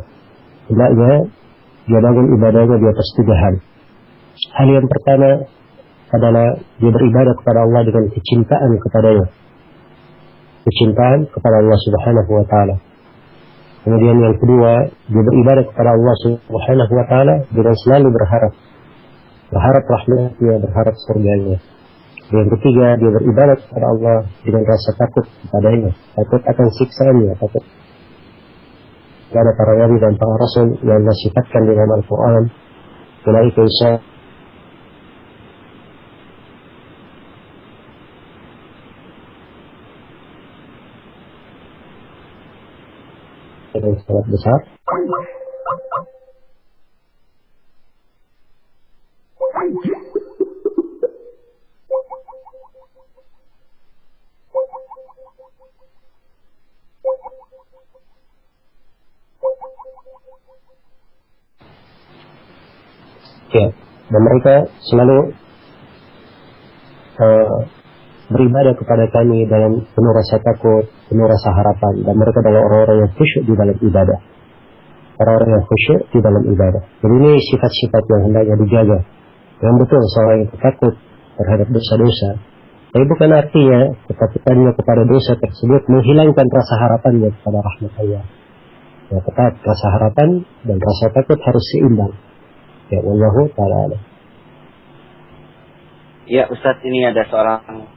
hendaknya dia bangun ibadahnya di atas 3 hal. Hal yang pertama adalah dia beribadah kepada Allah dengan kecintaan kepadanya, kecintaan kepada Allah Subhanahu wa taala. Kemudian yang kedua, dia beribadah kepada Allah Subhanahu wa taala dengan selalu berharap rahmatnya, berharap surganya. Yang ketiga, dia beribadah kepada Allah dengan rasa takut kepadanya, takut akan siksaannya, takut kepada para nabi dan para rasul yang Allah sifatkan dalam Al-Quran. Ulaika yang sangat besar. Ya, dan mereka selalu beribadah kepada kami dalam penuh rasa takut, penuh rasa harapan, dan mereka adalah orang-orang yang khusyuk di dalam ibadah. Orang-orang yang khusyuk di dalam ibadah. Jadi ini sifat-sifat yang hendaknya dijaga. Yang betul seorang yang takut terhadap dosa-dosa. Tapi bukan artinya ketakutannya kepada dosa tersebut menghilangkan rasa harapannya kepada rahmat Allah. Ya, tetap rasa harapan dan rasa takut harus seimbang. Ya, wallahu ta'ala. Ya, Ustaz, ini ada seorang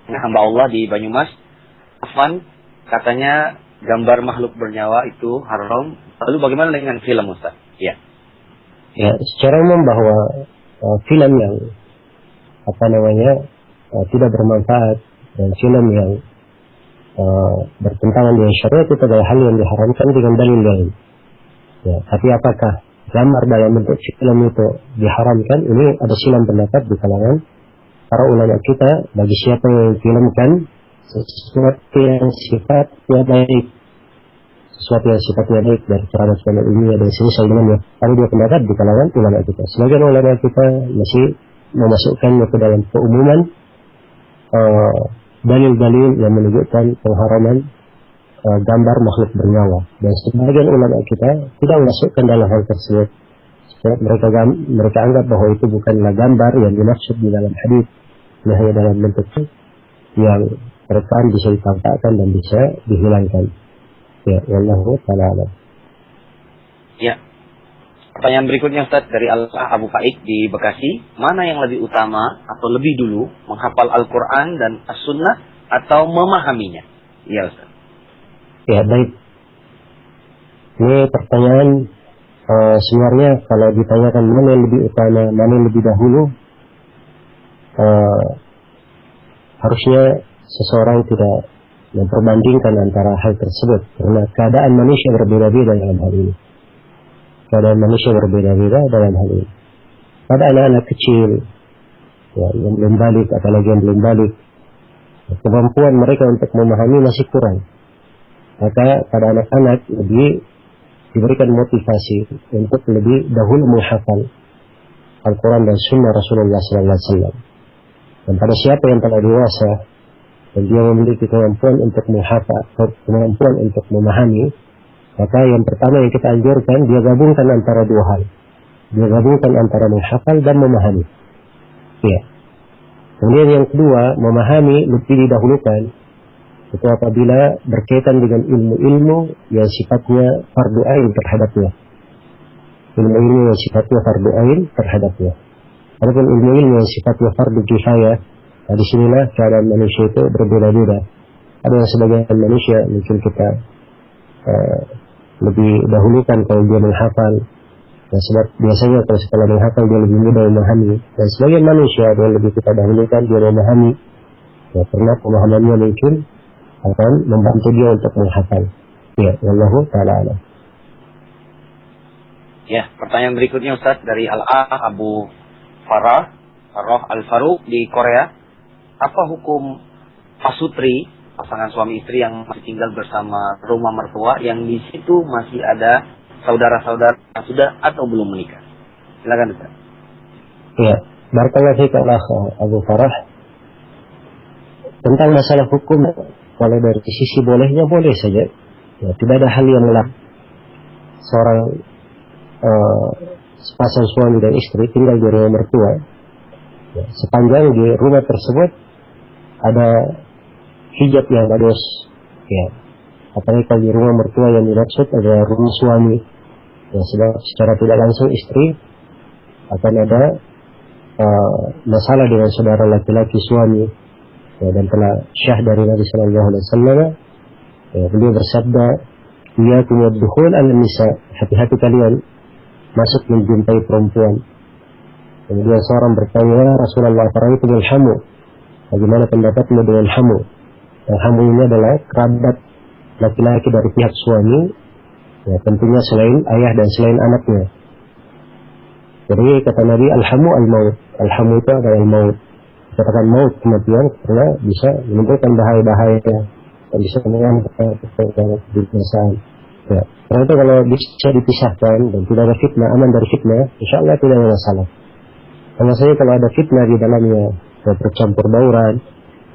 hamba Allah di Banyumas. Afwan, katanya gambar makhluk bernyawa itu haram. Lalu bagaimana dengan film, Ustaz? Ya. Ya, secara umum bahwa film yang tidak bermanfaat dan film yang bertentangan dengan syariat itu adalah hal yang diharamkan dengan dalil-dalil. Ya, tapi apakah gambar dalam bentuk film itu diharamkan? Ini ada silang pendapat di kalangan para ulama kita bagi siapa yang filmkan sesuatu yang sifatnya baik, sesuatu yang sifatnya baik dari ceramah-ceramah ilmiah dan semisal dengannya. Ada dua pendapat di kalangan ulama kita. Sebagian ulama kita masih memasukkannya ke dalam keumuman dalil-dalil yang menunjukkan pengharaman gambar makhluk bernyawa, dan sebagian ulama kita tidak memasukkan dalam hal tersebut. Sebab mereka anggap bahwa itu bukanlah gambar yang dimaksud di dalam hadis, hanya dalam bentuk yang perasaan bisa ditampakkan dan bisa dihilangkan. Ya, wallahu ta'ala. Ya. Pertanyaan berikutnya, Ustaz, dari Abu Faik di Bekasi. Mana yang lebih utama atau lebih dulu, menghafal Al-Quran dan As-Sunnah atau memahaminya? Ya Ustaz. Ya, baik. Ini pertanyaan sebenarnya kalau ditanyakan mana yang lebih utama, mana yang lebih dahulu, harusnya seseorang tidak memperbandingkan antara hal tersebut, karena keadaan manusia berbeda-beda dalam hal ini. Keadaan manusia berbeda-beda dalam hal ini. Pada anak-anak kecil, ya, yang belum balik, apalagi yang belum balik, kemampuan mereka untuk memahami masih kurang. Maka pada anak-anak lebih diberikan motivasi untuk lebih dahulu menghafal Al-Quran dan Sunnah Rasulullah SAW. Dan pada siapa yang telah dewasa dan dia memiliki kemampuan untuk menghafal, kemampuan untuk memahami, maka yang pertama yang kita anjurkan, dia gabungkan antara dua hal. Dia gabungkan antara menghafal dan memahami. Ya. Kemudian yang kedua, memahami lebih didahulukan. Itu apabila berkaitan dengan ilmu-ilmu yang sifatnya fardu ain terhadapnya. Ilmu-ilmu yang sifatnya fardu ain terhadapnya. Adapun ilmu-ilmu yang sifatnya fardu kifayah, nah disinilah keadaan manusia itu berbeda-beda. Ada yang sebagian manusia mungkin kita lebih dahulukan kalau dia menghafal. Nah, sebab biasanya kalau setelah menghafal dia lebih mudah memahami. Dan sebagian manusia ada yang lebih kita dahulukan dia memahami. Ya, karena pemahamannya mungkin akan membantu dia untuk menghafal. Ya, wallahu ta'ala alam. Ya, pertanyaan berikutnya Ustaz dari Abu Farah Al-Faruq di Korea. Apa hukum pasutri, pasangan suami istri yang masih tinggal bersama rumah mertua yang di situ masih ada saudara-saudara yang sudah atau belum menikah? Silakan Ustaz. Ya, barakallahu fiik Abu Farah. Tentang masalah hukum, kalau dari sisi bolehnya boleh saja. Ya, tidak ada hal yang melarang seorang sepasang suami dan istri tinggal di rumah mertua. Ya, sepanjang di rumah tersebut ada hijab yang bagus. Ya, apalagi kalau di rumah mertua yang dimaksud adalah rumah suami. Ya, sebab secara tidak langsung istri akan ada masalah dengan saudara laki-laki suami. Ya, dan telah syah dari Nabi Sallallahu Alaihi Wasallam, ya, beliau bersabda, "Ia punya dukhul al-nisa, hati-hati kalian masuk menjumpai perempuan." Kemudian seorang bertanya, Rasulullah, itu dengan hamu, bagaimana pendapatmu dengan hamu? Dan hamu ini adalah kerabat laki-laki dari pihak suami, ya, tentunya selain ayah dan selain anaknya. Jadi kata Nabi, al-hamu al-maut. Al-hamu itu adalah al-maut. Katakan maut, kematian, karena bisa menimbulkan bahaya-bahaya dan bisa mengancam kebiasaan. Ya, karena itu kalau bisa dipisahkan dan tidak ada fitnah, aman dari fitnah, insya Allah tidak ada masalah. Hanya saja kalau ada fitnah di dalamnya, bercampur bauran,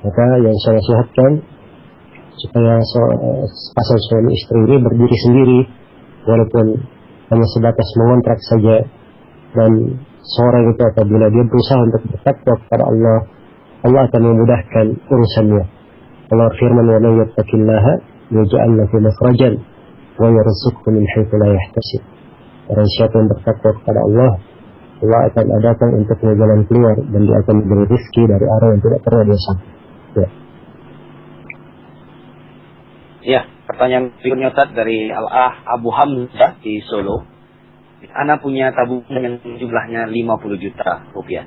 maka yang saya nasihatkan supaya pasang suami istri ini berdiri sendiri, walaupun hanya sebatas mengontrak saja. Dan seorang itu apabila dia berusaha untuk bertakwa kepada Allah, Allah akan memudahkan urusannya. Allah firman, "Wa man yattaqillaha yaj'al lahu makhrajan wa yarzuqhu min haitsu la yahtasib." Orang siapa yang bertakwa kepada Allah, Allah akan adakan untuk jalan keluar dan dia akan memberi rezeki dari arah yang tidak pernah dia sangka. Ya. Ya, pertanyaan berikutnya Ustaz dari Abu Hamzah di Solo. Ana punya tabungan yang jumlahnya 50 juta rupiah.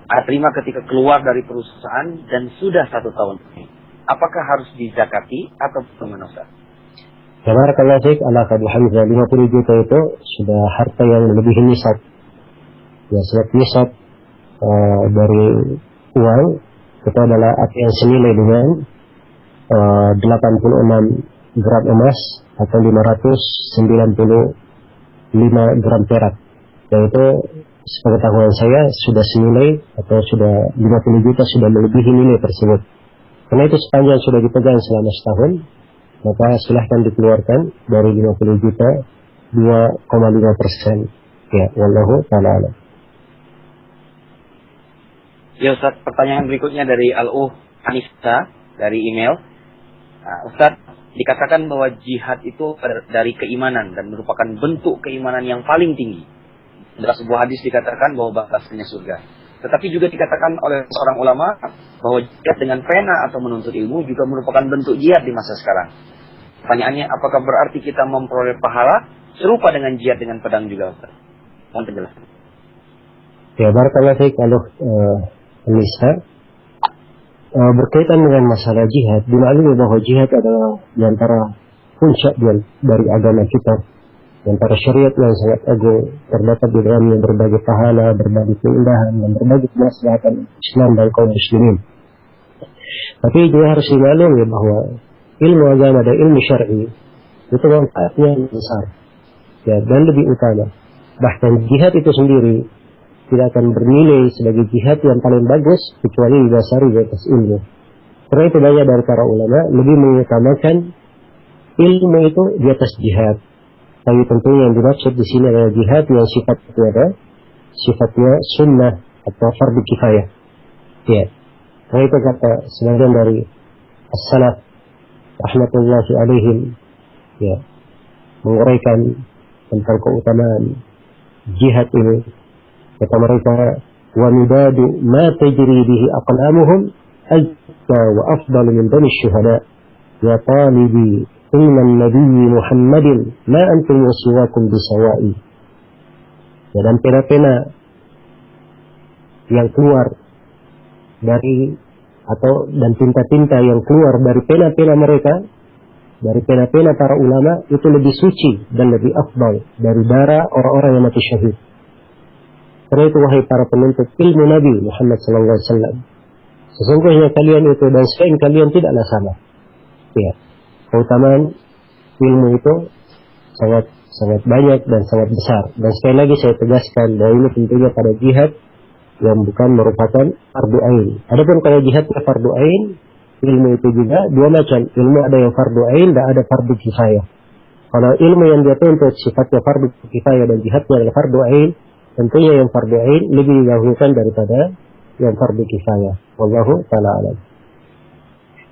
Ana terima ketika keluar dari perusahaan dan sudah 1 tahun. Apakah harus dizakati atau bagaimana Ustaz? Ya, barakallahu fiik, Abu Hamzah, 50 juta itu sudah harta yang melebihi nisab. Ya, sebab nisab dari uang itu adalah apa yang senilai dengan 86 gram emas atau 595 gram perak. Yaitu sepengetahuan saya sudah senilai atau sudah 50 juta sudah melebihi nilai tersebut. Karena itu sepanjang sudah dipegang selama setahun, maka silahkan dikeluarkan dari 50 juta 2,5%. Ya, wallahu ta'ala. Ya Ustaz, pertanyaan berikutnya dari Anissa dari email. Ustaz, dikatakan bahwa jihad itu dari keimanan dan merupakan bentuk keimanan yang paling tinggi. Dalam sebuah hadis dikatakan bahwa batasnya surga. Tetapi juga dikatakan oleh seorang ulama bahwa jihad dengan pena atau menuntut ilmu juga merupakan bentuk jihad di masa sekarang. Pertanyaannya, apakah berarti kita memperoleh pahala serupa dengan jihad dengan pedang juga, Ustaz? Mohon penjelasan. Ya, barakallahu fiik kalau Nisa berkaitan dengan masalah jihad, dimaklumi bahwa jihad adalah di antara puncak dari agama kita, di antara syariat yang sangat agung, terdapat di dalamnya berbagai pahala, berbagai keindahan, dan berbagai kemaslahatan Islam dan kaum muslimin. Tapi juga harus dimaklumi bahwa ilmu agama dan ilmu syar'i itu manfaatnya besar, ya, dan lebih utama. Bahkan jihad itu sendiri tidak akan bernilai sebagai jihad yang paling bagus kecuali didasari di atas ilmu. Karena itu banyak dari para ulama lebih mengutamakan ilmu itu di atas jihad. Tapi tentunya yang dimaksud di sini adalah jihad yang sifatnya sunnah atau fardu kifayah. Ya. Karena itu kata sebagian dari as-salaf rahmatullahi alaihim, ya, menguraikan tentang keutamaan jihad ini. Kata mereka, wa midadu ma tajri bihi aqlamuhum ajda wa afdalu min bani syuhada ya talibi inna nabiyyi Muhammadin ma antum wasiwakum bisawai. Ya, dan pena-pena yang keluar dari dan tinta-tinta yang keluar dari pena-pena mereka, dari pena-pena para ulama itu lebih suci dan lebih afdal dari darah orang-orang yang mati syahid. Karena itu wahai para penuntut ilmu Nabi Muhammad SAW, sesungguhnya kalian itu dan selain kalian tidaklah sama. Ya, keutamaan ilmu itu sangat banyak dan sangat besar. Dan sekali lagi saya tegaskan bahwa ini tentunya pada jihad yang bukan merupakan fardu ain. Adapun kalau jihadnya fardu ain, ilmu itu juga dua macam. Ilmu ada yang fardu ain dan ada fardu kifayah. Kalau ilmu yang dia tuntut sifatnya fardu kifayah dan jihadnya adalah fardu ain, tentunya yang fardu ain lebih didahulukan daripada yang fardu kifayah. Wallahu ta'ala alam.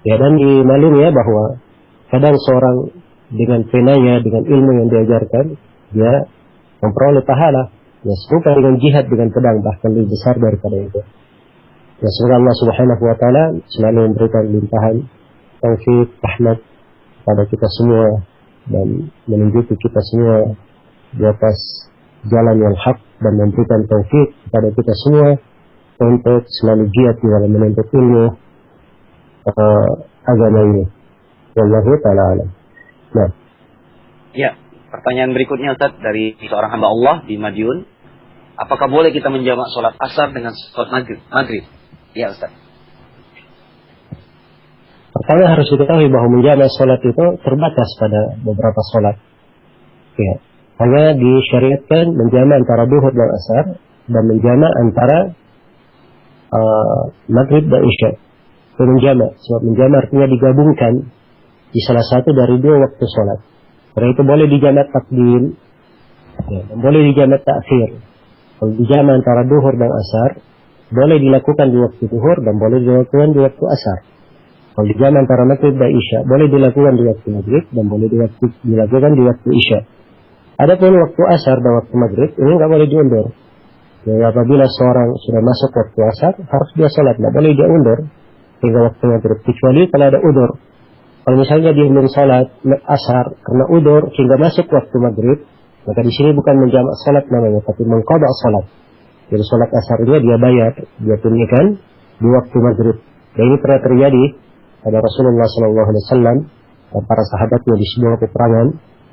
Ya, dan dimaklumi ya bahwa kadang seorang dengan penanya, dengan ilmu yang diajarkan, dia memperoleh pahala. Ya, serupa dengan jihad dengan pedang, bahkan lebih besar daripada itu. Ya, semoga Allah Subhanahu wa Ta'ala selalu memberikan limpahan taufik, rahmat pada kita semua dan menunjuki kita semua di atas jalan yang hak dan memberikan taufik kepada kita semua untuk selalu giat di dalam menuntut ilmu agama ini. Wallahu ta'ala alam. Nah. Ya, pertanyaan berikutnya Ustaz dari seorang hamba Allah di Madiun. Apakah boleh kita menjamak sholat asar dengan sholat maghrib? Ya Ustaz. Pertama harus diketahui bahwa menjamak sholat itu terbatas pada beberapa sholat. Ya. Hanya disyariatkan menjamak antara duhur dan asar dan menjamak antara maghrib dan isya. Itu menjamak. Sebab menjamak artinya digabungkan di salah satu dari dua waktu sholat. Karena itu boleh dijamak takdim, ya, dan boleh dijamak ta'khir. Kalau dijamak antara duhur dan asar, boleh dilakukan di waktu duhur dan boleh dilakukan di waktu asar. Kalau dijamak antara maghrib dan isya, boleh dilakukan di waktu maghrib dan boleh dilakukan di waktu isya. Adapun waktu asar dan waktu maghrib ini nggak boleh diundur. Ya, apabila seorang sudah masuk waktu asar, harus dia sholat, nggak boleh dia undur hingga waktu maghrib. Kecuali kalau ada udur. Kalau misalnya dia belum sholat asar karena udur hingga masuk waktu maghrib, maka di sini bukan menjamak sholat namanya, tapi mengqada sholat. Jadi sholat asarnya dia bayar, dia tunaikan di waktu maghrib. Dan ini pernah terjadi pada Rasulullah SAW dan para sahabatnya di sebuah peperangan.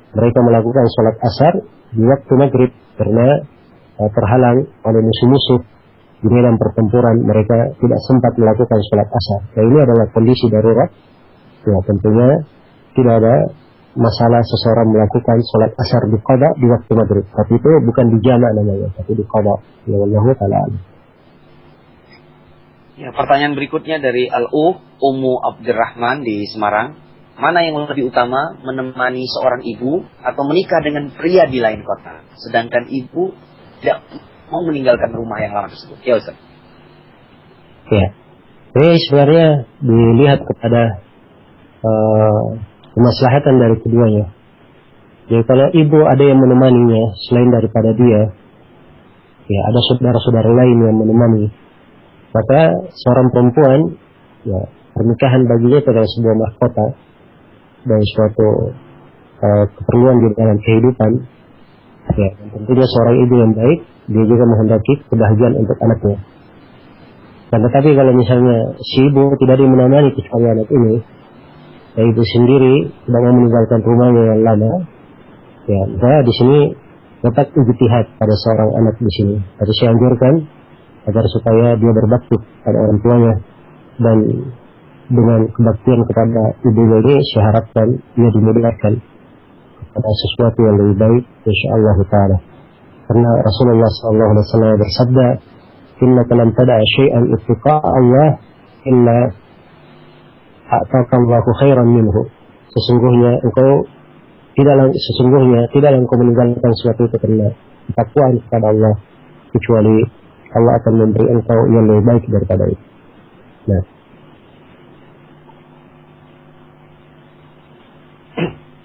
Mereka melakukan sholat asar di waktu maghrib karena terhalang oleh musuh-musuh di medan pertempuran. Mereka tidak sempat melakukan sholat asar. Dan ini adalah kondisi darurat. Ya, tentunya tidak ada masalah seseorang melakukan sholat asar di qada di waktu maghrib. Tapi itu bukan dijamak namanya, tapi di qada. Ya, wallahu ta'ala. Ya, pertanyaan berikutnya dari Ummu Abdurrahman di Semarang. Mana yang lebih utama, menemani seorang ibu atau menikah dengan pria di lain kota, sedangkan ibu tidak mau meninggalkan rumah yang lama tersebut? Ya Ustaz. Ya, ini sebenarnya dilihat kepada kemaslahatan dari keduanya. Jadi kalau ibu ada yang menemaninya selain daripada dia, ya ada saudara-saudara lain yang menemani, Maka seorang perempuan, ya, pernikahan baginya itu adalah sebuah mahkota dan suatu keperluan di dalam kehidupan. Ya, dan tentunya seorang ibu yang baik, dia juga menghendaki kebahagiaan untuk anaknya. Dan tetapi kalau misalnya si ibu tidak menemani kecuali anak ini, ya ibu sendiri tidak mau meninggalkan rumahnya yang lama, ya, maka di sini dapat ijtihad pada seorang anak di sini. Harus dianjurkan agar supaya dia berbakti pada orang tuanya, dan dengan kebaktian kepada ibunya ini saya harapkan dia dimudahkan pada sesuatu yang lebih baik insyaallah taala. Karena Rasulullah sallallahu alaihi wasallam bersabda, "Innaka lam tada'a syai'an ittiqa'a Allah illa a'taka Allahu khairan minhu." Sesungguhnya tidaklah engkau meninggalkan sesuatu itu karena ketakwaan kepada Allah, kecuali Allah akan memberi engkau yang lebih baik daripada itu. Nah,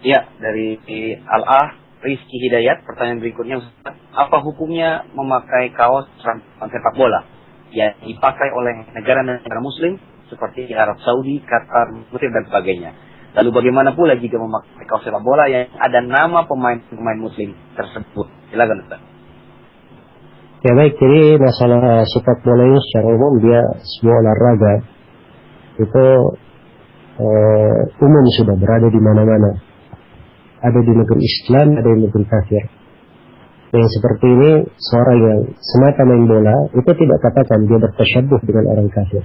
ya, dari Al-Ah Rizky Hidayat, pertanyaan berikutnya, Ustaz, apa hukumnya memakai kaos sepak bola yang dipakai oleh negara-negara Muslim seperti Arab Saudi, Qatar, Mesir dan sebagainya? Lalu bagaimana pula jika memakai kaos sepak bola yang ada nama pemain Muslim tersebut? Silakan, Ustaz. ya baik, jadi masalah sepak bola ini secara umum dia sebuah olahraga itu umum sudah berada di mana-mana. Ada di negeri Islam, ada di negeri kafir. Yang seperti ini, seorang yang semata main bola itu tidak katakan dia bertasyabuh dengan orang kafir.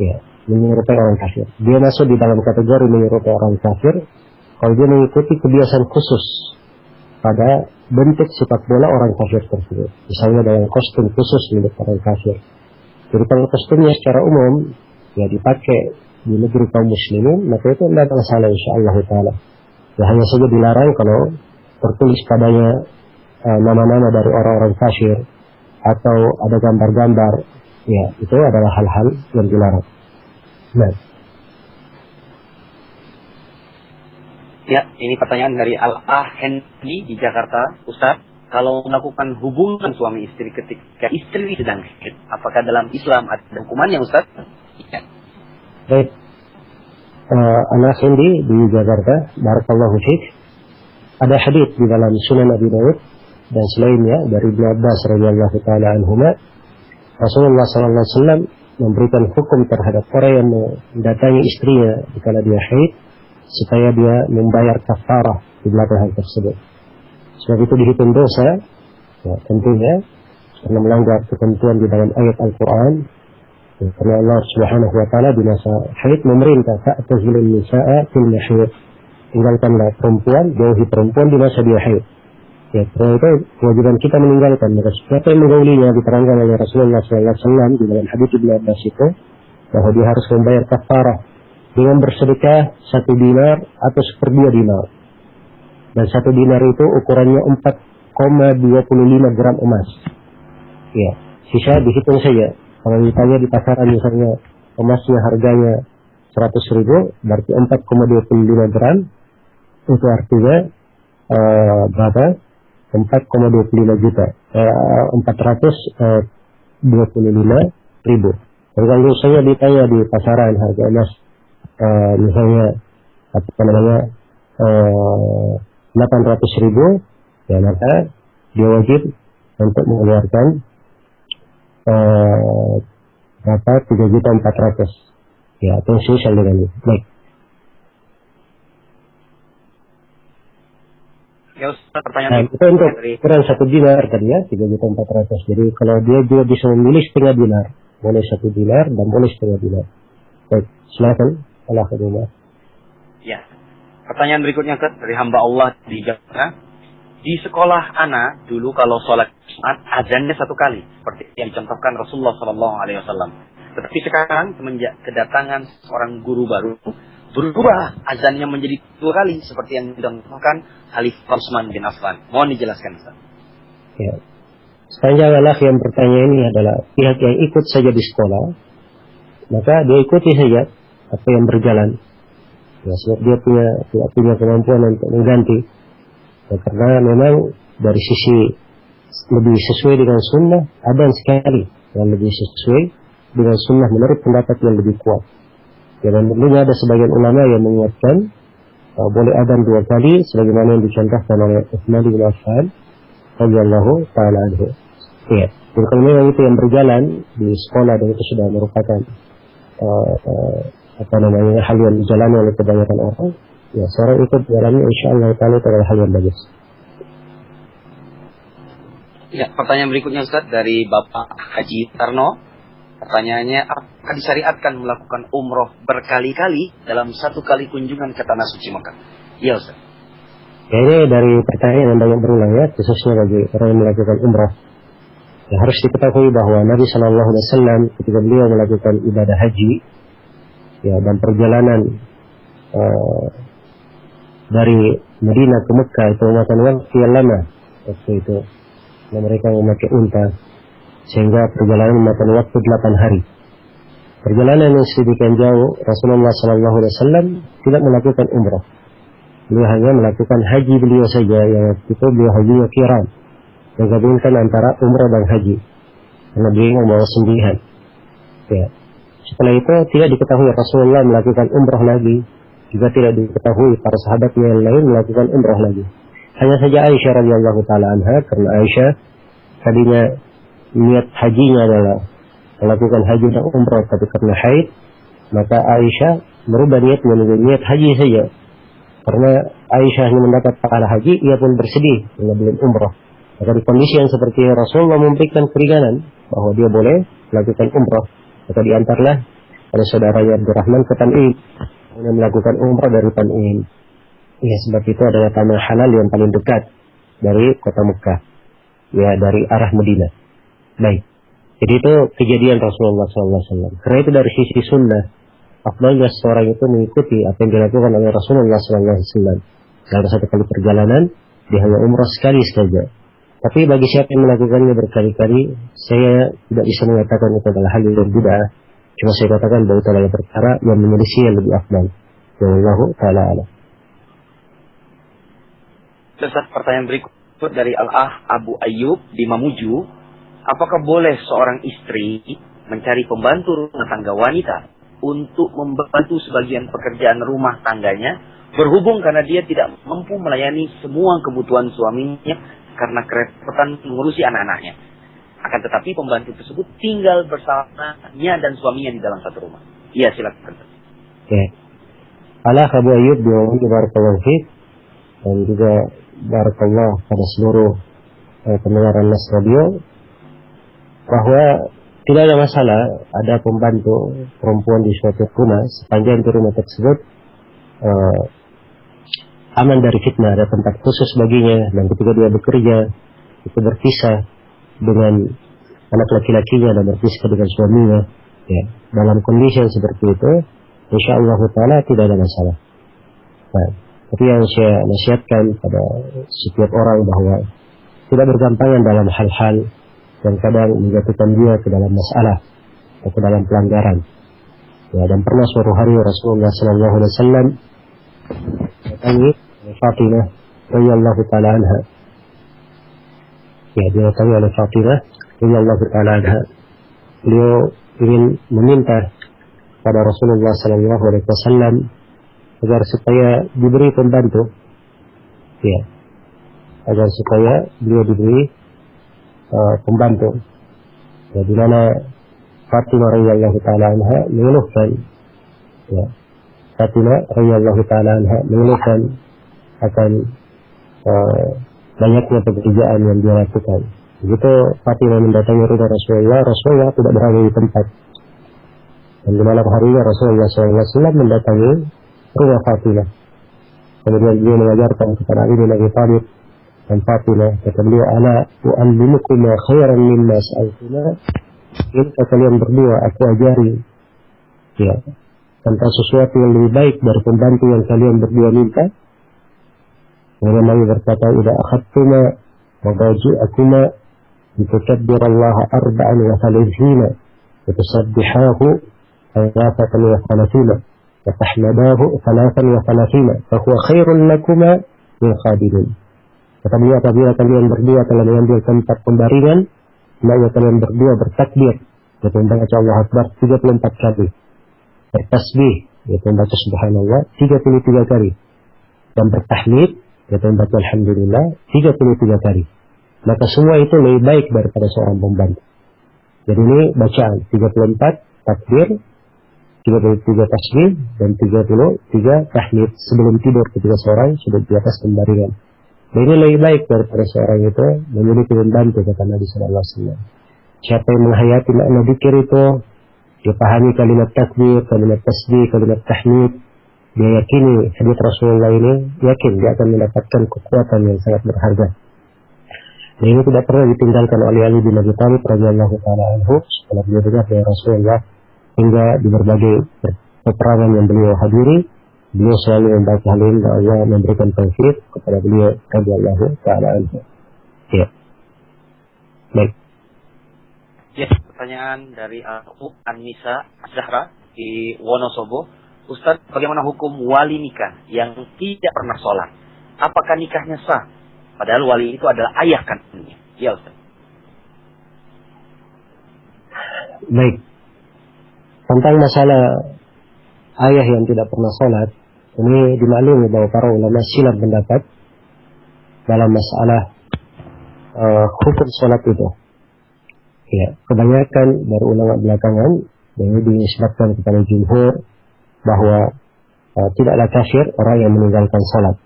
Ya, menyerupai orang kafir. Dia masuk di dalam kategori menyerupai orang kafir kalau dia mengikuti kebiasaan khusus pada bentuk sepak bola orang kafir tersebut. Misalnya dalam kostum khusus milik orang kafir. Jadi kalau kostumnya secara umum ya dipakai di negeri kaum muslimin, maka itu tidak masalah insyaallah taala. Ya, hanya saja dilarang kalau tertulis padanya nama-nama dari orang-orang kafir atau ada gambar-gambar. Ya, itu adalah hal-hal yang dilarang. Nah. Ya, ini pertanyaan dari Al-Ah Henry di Jakarta. Ustaz, kalau melakukan hubungan suami istri ketika istri sedang sakit, apakah dalam Islam ada hukumannya, Ustaz? Ya. Baik. Anak Hendi di Jakarta, barakallahu fiik. Ada hadits di dalam Sunan Abi Dawud dan selainnya dari Ibnu Abbas radhiyallahu taala anhuma, Rasulullah sallallahu alaihi wasallam memberikan hukum terhadap orang yang mendatangi istrinya dikala dia haid supaya dia membayar kafarah di belakang hal tersebut. Sebab itu dihitung dosa, ya, tentunya karena melanggar ketentuan di dalam ayat Al-Quran. Karena Allah Subhanahu wa taala di masa haid memerintah ta'tazilun nisaa fil mahid. Tinggalkanlah perempuan, jauhi perempuan di masa dia haid. Ya, karena itu kewajiban kita meninggalkan. Maka siapa yang menggaulinya diterangkan oleh Rasulullah SAW di dalam hadits Ibnu Abbas itu bahwa dia harus membayar kafarah dengan bersedekah 1 dinar atau 1/2 dinar. Dan 1 dinar itu ukurannya 4,25 gram emas. Ya, sisa dihitung saja. Kalau ditanya di pasaran misalnya emasnya harganya 100.000, berarti 4,25 gram, itu artinya berapa? 4,25 juta. 425.000. Jadi kalau misalnya ditanya di pasaran harga emas misalnya 800.000, ya maka dia wajib untuk mengeluarkan berapa? 3.400.000. Ya, atau semisal dengan itu. Baik. Ya, Ustaz, pertanyaan itu untuk ukuran 1 dinar tadi ya, 3.400.000. Jadi kalau dia juga bisa memilih 1/2 dinar, boleh 1 dinar dan boleh 1/2 dinar. Baik, silakan. Allah kedua. Ya. Pertanyaan berikutnya, Ustaz, dari hamba Allah di Jakarta. Di sekolah anak dulu kalau sholat Jumat azannya 1 kali, seperti yang dicontohkan Rasulullah SAW. Tetapi sekarang semenjak kedatangan seorang guru baru, berubah azannya menjadi 2 kali, seperti yang dicontohkan Khalifah Utsman bin Affan. Mohon dijelaskan, Ustaz. Ya. Sepanjang anak yang bertanya ini adalah pihak yang ikut saja di sekolah, maka dia ikuti saja apa yang berjalan. Ya, sebab dia tidak punya kemampuan untuk mengganti. Ya, karena memang dari sisi lebih sesuai dengan sunnah, ada sekali yang lebih sesuai dengan sunnah menurut pendapat yang lebih kuat. Ya, dan tentunya ada sebagian ulama yang menguatkan boleh adzan 2 kali sebagaimana yang dicontohkan oleh Utsman bin Affan radhiyallahu taala anhu. Ya, jadi kalau memang itu yang berjalan di sekolah dan itu sudah merupakan hal yang dijalani oleh kebanyakan orang, ya seorang ikut jalannya insyaallah taala itu adalah hal yang bagus. Ya, pertanyaan berikutnya Ustaz dari Bapak Haji Tarno. Pertanyaannya, apakah disyariatkan melakukan umroh berkali-kali dalam satu kali kunjungan ke Tanah Suci Mekah? Iya Ustaz. Ya, ini dari pertanyaan yang banyak berulang ya, khususnya bagi orang yang melakukan umroh. Ya, harus diketahui bahwa Nabi Shallallahu Alaihi Wasallam ketika beliau melakukan ibadah haji, ya, dan perjalanan dari Madinah ke Mekah itu memakan waktu yang lama waktu itu. Dan mereka memakai unta sehingga perjalanan memakan waktu 8 hari. Perjalanan yang sedemikian jauh, Rasulullah Shallallahu Alaihi Wasallam tidak melakukan umrah. Beliau hanya melakukan haji beliau saja, yang waktu itu beliau hajinya qiran, menggabungkan antara umrah dan haji, karena beliau membawa sendirian. Ya. Setelah itu tidak diketahui Rasulullah melakukan umrah lagi, juga tidak diketahui para sahabatnya yang lain melakukan umrah lagi. Hanya saja Aisyah radhiyallahu taala anha, karena Aisyah tadinya niat hajinya adalah melakukan haji dan umrah, tapi karena haid, maka Aisyah merubah niatnya menjadi niat haji saja. Karena Aisyah hanya mendapat pahala haji, ia pun bersedih dengan belum umrah. Maka di kondisi yang seperti ini Rasulullah memberikan keringanan bahwa dia boleh melakukan umrah. Maka diantarlah oleh saudaranya Abdurrahman ke Tan'im, yang melakukan umrah dari Tan'im. Ya, sebab itu adalah tanah halal yang paling dekat dari kota Mekah, ya, dari arah Madinah. Baik, jadi itu kejadian Rasulullah SAW. Karena itu dari sisi sunnah, afdalnya seorang itu mengikuti apa yang dilakukan oleh Rasulullah SAW. Dalam satu kali perjalanan, dia hanya umrah sekali saja. Tapi bagi siapa yang melakukannya berkali-kali, saya tidak bisa mengatakan itu adalah hal yang bid'ah. Cuma saya katakan bahwa itu adalah perkara yang menyelisih yang lebih afdal. Wallahu ta'ala a'lam. Ustaz, pertanyaan berikut dari Al-Ah Abu Ayyub di Mamuju. Apakah boleh seorang istri mencari pembantu rumah tangga wanita untuk membantu sebagian pekerjaan rumah tangganya, berhubung karena dia tidak mampu melayani semua kebutuhan suaminya karena kerepotan mengurusi anak-anaknya? Akan tetapi pembantu tersebut tinggal bersamanya dan suaminya di dalam satu rumah. Iya, silakan. Oke. Al-Ah Abu Ayyub di Mamuju, barakallahu fiik, dan juga barakallah pada seluruh pendengar Nas Radio, bahwa tidak ada masalah ada pembantu perempuan di suatu rumah sepanjang di rumah tersebut aman dari fitnah, ada tempat khusus baginya, dan ketika dia bekerja itu berpisah dengan anak laki-lakinya dan berpisah dengan suaminya, ya, dalam kondisi yang seperti itu insyaallah taala tidak ada masalah. Nah, tapi yang saya nasihatkan pada setiap orang bahwa tidak bergampangan dalam hal-hal yang kadang menjatuhkan dia ke dalam masalah atau ke dalam pelanggaran. Ya, dan pernah suatu hari Rasulullah Sallallahu Alaihi Wasallam datangi Fatimah radhiyallahu taala anha. Ya, dia datangi oleh Fatimah radhiyallahu taala anha. Beliau ingin meminta pada Rasulullah Sallallahu Alaihi Wasallam agar supaya diberi pembantu, ya, agar supaya beliau diberi pembantu, ya, di mana Fatimah radhiyallahu taala anha mengeluhkan, ya, Fatimah radhiyallahu taala anha mengeluhkan akan banyaknya pekerjaan yang dia lakukan. Begitu Fatimah mendatangi rumah Rasulullah, Rasulullah tidak berada di tempat. Dan di malam harinya Rasulullah SAW mendatangi rumah Fatimah. Kemudian beliau mengajarkan kepada Ali bin Abi Thalib dan Fatimah, kata beliau, ala u'allimukuma khairan mimma sa'altuna. Ini kalian berdua aku ajari, ya, tentang sesuatu yang lebih baik dari pembantu yang kalian berdua minta. Kemudian Nabi berkata, idza akhadtuma madaji'akuma litukabbirallaha arba'an wa thalithina wa tusabbihahu thalathan wa thalathina wa tahmadahu thalathan wa thalathina fa huwa khairun lakuma min khadimin. Kata beliau, apabila kalian berdua telah mengambil tempat pembaringan, maka kalian berdua bertakbir yaitu membaca Allah Akbar 34 kali. Bertasbih, yaitu membaca Subhanallah 33 kali. Dan bertahmid, yaitu membaca Alhamdulillah 33 kali. Maka semua itu lebih baik daripada seorang pembantu. Jadi ini bacaan 34 takbir, 33 tasbih, dan 33 tahmid sebelum tidur ketika seorang sudah di atas pembaringan. Dan ini lebih baik daripada seorang itu memiliki pembantu, kata Nabi SAW. Siapa yang menghayati makna dzikir itu, dia pahami kalimat takbir, kalimat tasbih, kalimat tahmid, dia yakini hadits Rasulullah ini, yakin dia akan mendapatkan kekuatan yang sangat berharga. Dan ini tidak pernah ditinggalkan oleh Ali bin Abi Thalib radhiyallahu taala anhu setelah beliau dengar dari Rasulullah, hingga di berbagai peperangan yang beliau hadiri, beliau selalu membaca hal ini dan Allah memberikan taufik kepada beliau radhiyallahu taala anhu. Ya. Baik. Ya, pertanyaan dari Abu An-Nisa Zahra di Wonosobo. Ustaz, bagaimana hukum wali nikah yang tidak pernah sholat? Apakah nikahnya sah? Padahal wali itu adalah ayah kandungnya. Ya, Ustaz. Baik. Tentang masalah ayah yang tidak pernah sholat, ini dimaklumi bahwa para ulama silam pendapat dalam masalah hukum sholat itu. Ya, kebanyakan dari ulama belakangan yang disebutkan kepada jumhur bahwa tidaklah kafir orang yang meninggalkan sholat.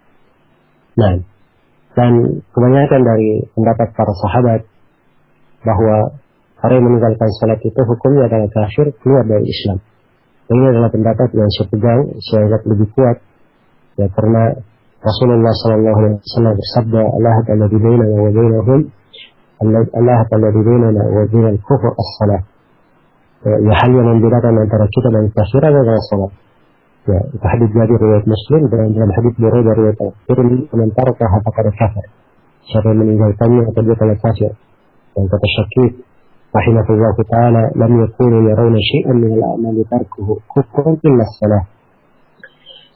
Nah, dan kebanyakan dari pendapat para sahabat bahwa orang yang meninggalkan sholat itu hukumnya adalah kafir, keluar dari Islam. Ini adalah pendapat yang saya pegang, saya anggap lebih kuat, ya, karena Rasulullah SAW bersabda, Allah alladzi bainana wa bainahum, Allah alladzi bainana wa bainal kufur as-salah. Ya, hal yang membedakan antara kita dan kafir adalah salat. Ya, itu hadits dari riwayat Muslim, dan dalam hadits Buraida riwayat Tirmidzi, "Man tarakaha faqad kafar." Siapa yang meninggalkannya atau dia telah kafir. Dan kata Syakib rahimahullah ta'ala, "Lam yakunu yarawna syai'an min al-a'mali tarkuhu kufrun illa as-salah."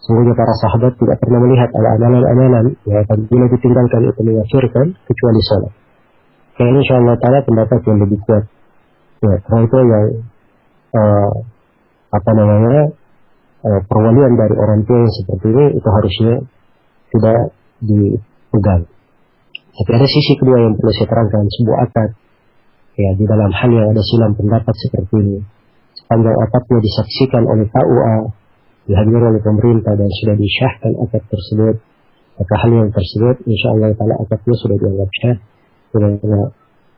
Sungguhnya para sahabat tidak pernah melihat amalan-amalan yang apabila ditinggalkan itu mengkafirkan kecuali salat. Dan insyaallah ta'ala pendapat yang lebih kuat. Ya, karena itu yang perwalian dari orang tua yang seperti ini itu harusnya tidak dipegang. Tapi ada sisi kedua yang perlu saya terangkan, sebuah akad. Ya, di dalam hal yang ada silam pendapat seperti ini, sepanjang akadnya disaksikan oleh KUA, dihadiri oleh pemerintah dan sudah disyahkan akad tersebut, maka hal yang tersebut insyaallah ta'ala akadnya sudah dianggap syah,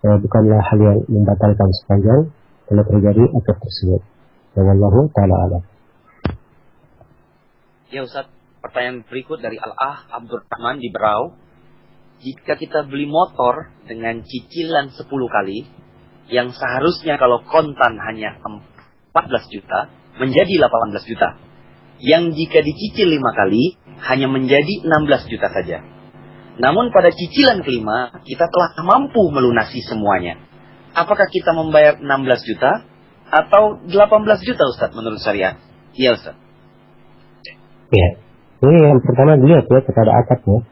bukanlah hal yang membatalkan sepanjang kalau terjadi akad tersebut. Wallahu ta'ala a'lam. Ya Ustaz, pertanyaan berikut dari Al-Ah Abdul Rahman di Berau. Jika kita beli motor dengan cicilan 10 kali, yang seharusnya kalau kontan hanya 14 juta, menjadi 18 juta. Yang jika dicicil 5 kali, hanya menjadi 16 juta saja. Namun pada cicilan kelima, kita telah mampu melunasi semuanya. Apakah kita membayar 16 juta atau 18 juta Ustaz menurut syariat? Iya Ustaz. Ya, ini yang pertama dilihat ya kepada akadnya.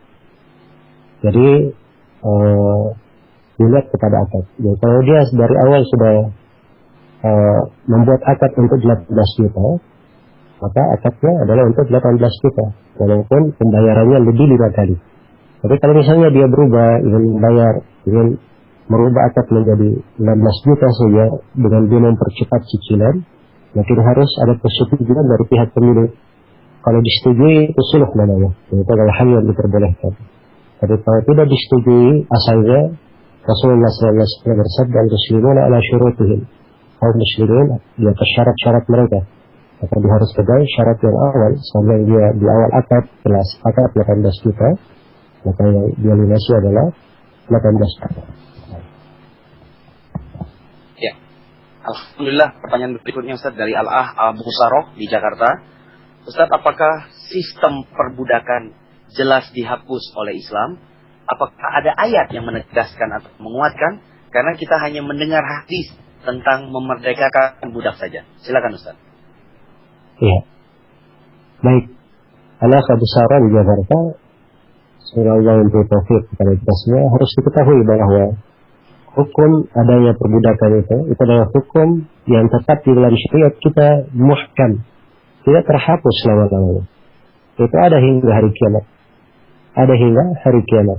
Jadi dilihat kepada akad. Jadi, kalau dia dari awal sudah membuat akad untuk 18 juta, maka akadnya adalah untuk 18 juta, walaupun pembayarannya lebih 5 kali. Tapi kalau misalnya dia berubah, ingin merubah akad menjadi 16 juta saja dengan dia mempercepat cicilan, mungkin harus ada persetujuan dari pihak pemilik. Kalau disetujui itu sulh namanya, itu adalah hal yang diperbolehkan. Tapi kalau tidak disetujui, asalnya Rasulullah SAW bersabda, "Al-muslimuna ala syurutihim." Kaum muslimin di atas syarat-syarat mereka. Maka dia harus pegang syarat yang awal. Sampai dia di awal akad telah sepakat 18 juta, maka yang dia lunasi adalah 18 juta. Ya, alhamdulillah. Pertanyaan berikutnya Ustaz dari Al-Ah Abu Saroh di Jakarta. Ustaz, apakah sistem perbudakan jelas dihapus oleh Islam? Apakah ada ayat yang menegaskan atau menguatkan? Karena kita hanya mendengar hadis tentang memerdekakan budak saja. Silakan Ustaz. Ya, baik. Anak Abu Sarah di Jakarta, semoga Allah memberi taufik kepada kita semua. Harus diketahui bahwa hukum adanya perbudakan itu adalah hukum yang tetap di dalam syariat kita muhkam, tidak terhapus selama-lamanya. Itu ada hingga hari kiamat. Ada hingga hari kiamat.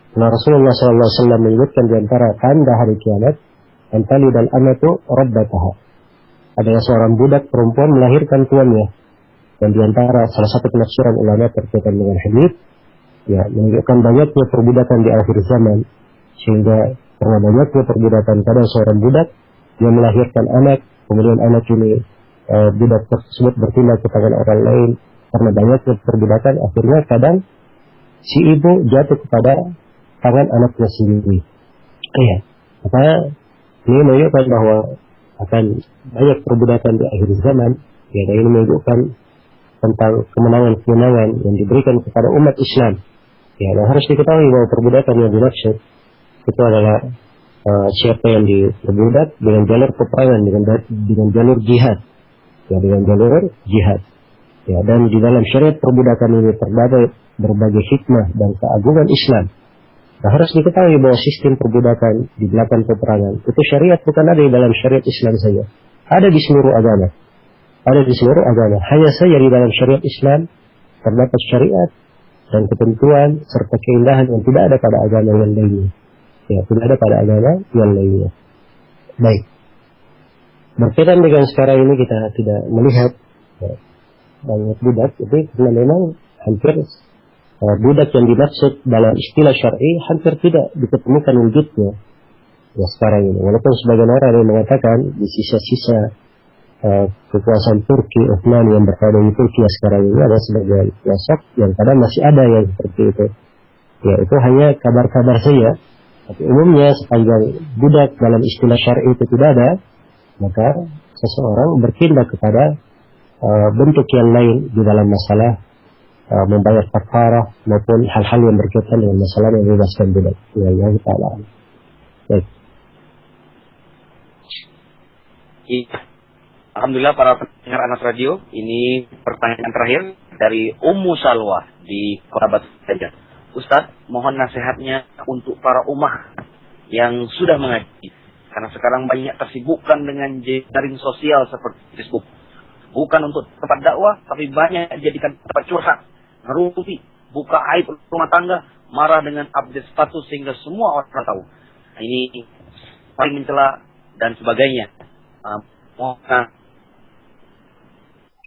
Nah, Rasulullah SAW menyebutkan di antara tanda hari kiamat, antali dan amatu rabbataha. Ada seorang budak perempuan melahirkan tuannya. Dan di antara salah satu penafsiran ulama terkaitan dengan hadis, ya, menunjukkan banyaknya perbudakan di akhir zaman, sehingga karena banyaknya perbudakan pada seorang budak yang melahirkan anak, kemudian anak ini budak tersebut bertindak ke tangan orang lain, karena banyaknya perbudakan, akhirnya kadang si ibu jatuh kepada tangan anaknya sendiri. Iya, makanya ini menunjukkan bahwa akan banyak perbudakan di akhir zaman. Ya, dan ini menunjukkan tentang kemenangan-kemenangan yang diberikan kepada umat Islam. Ya, dan harus diketahui bahwa perbudakan yang dimaksud itu adalah siapa yang diperbudak dengan jalur peperangan, dengan jalur jihad. Ya, dengan jalur jihad. Ya, dan di dalam syariat perbudakan ini terdapat berbagai hikmah dan keagungan Islam. Nah, harus diketahui bahwa sistem perbudakan di belakang peperangan itu syariat bukan ada di dalam syariat Islam saja. Ada di seluruh agama. Ada di seluruh agama. Hanya saja di dalam syariat Islam terdapat syariat dan ketentuan serta keindahan yang tidak ada pada agama yang lainnya. Ya, tidak ada pada agama yang lainnya. Baik. Berkaitan dengan sekarang ini kita tidak melihat banyak budak itu karena memang hampir budak yang dimaksud dalam istilah syar'i hampir tidak diketemukan wujudnya ya sekarang ini. Walaupun sebagian orang yang mengatakan di sisa-sisa kekuasaan Turki Utsmani yang berada di Turki sekarang ini ada sebagian sosok yang kadang masih ada yang seperti itu. Ya, itu hanya kabar-kabar saja. Tapi umumnya sepanjang budak dalam istilah syar'i itu tidak ada, maka seseorang bertindak kepada bentuk yang lain di dalam masalah membayar kafarah maupun hal-hal yang berkaitan dengan masalah membebaskan budak. Ya, Allah Ta'ala. Baik. Alhamdulillah para pendengar Anas Radio, ini pertanyaan terakhir dari Ummu Salwa di Kota Batu Jajar. Ustadz, mohon nasihatnya untuk para ummah yang sudah mengaji. Karena sekarang banyak tersibukkan dengan jaring sosial seperti Facebook. Bukan untuk tempat dakwah, tapi banyak dijadikan tempat curhat, ngerupi, buka aib rumah tangga, marah dengan update status sehingga semua orang tahu. Nah, ini paling mencela dan sebagainya.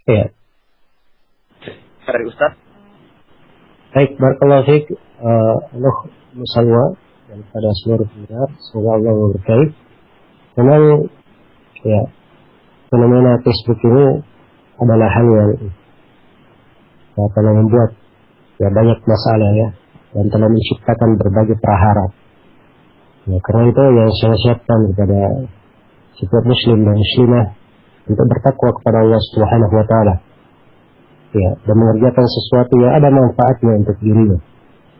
Ya. Dari Ustaz. Baik, barakallahu fiik. Allah musalwa dan pada seluruh pendengar, semoga Allah memberkahi. Memang ya fenomena Facebook ini adalah hal yang telah membuat ya banyak masalah ya dan telah menciptakan berbagai prahara. Ya, karena itu yang saya siapkan kepada setiap muslim dan muslimah untuk bertakwa kepada Allah Subhanahu wa taala. Ya, dan mengerjakan sesuatu yang ada manfaatnya untuk dirinya.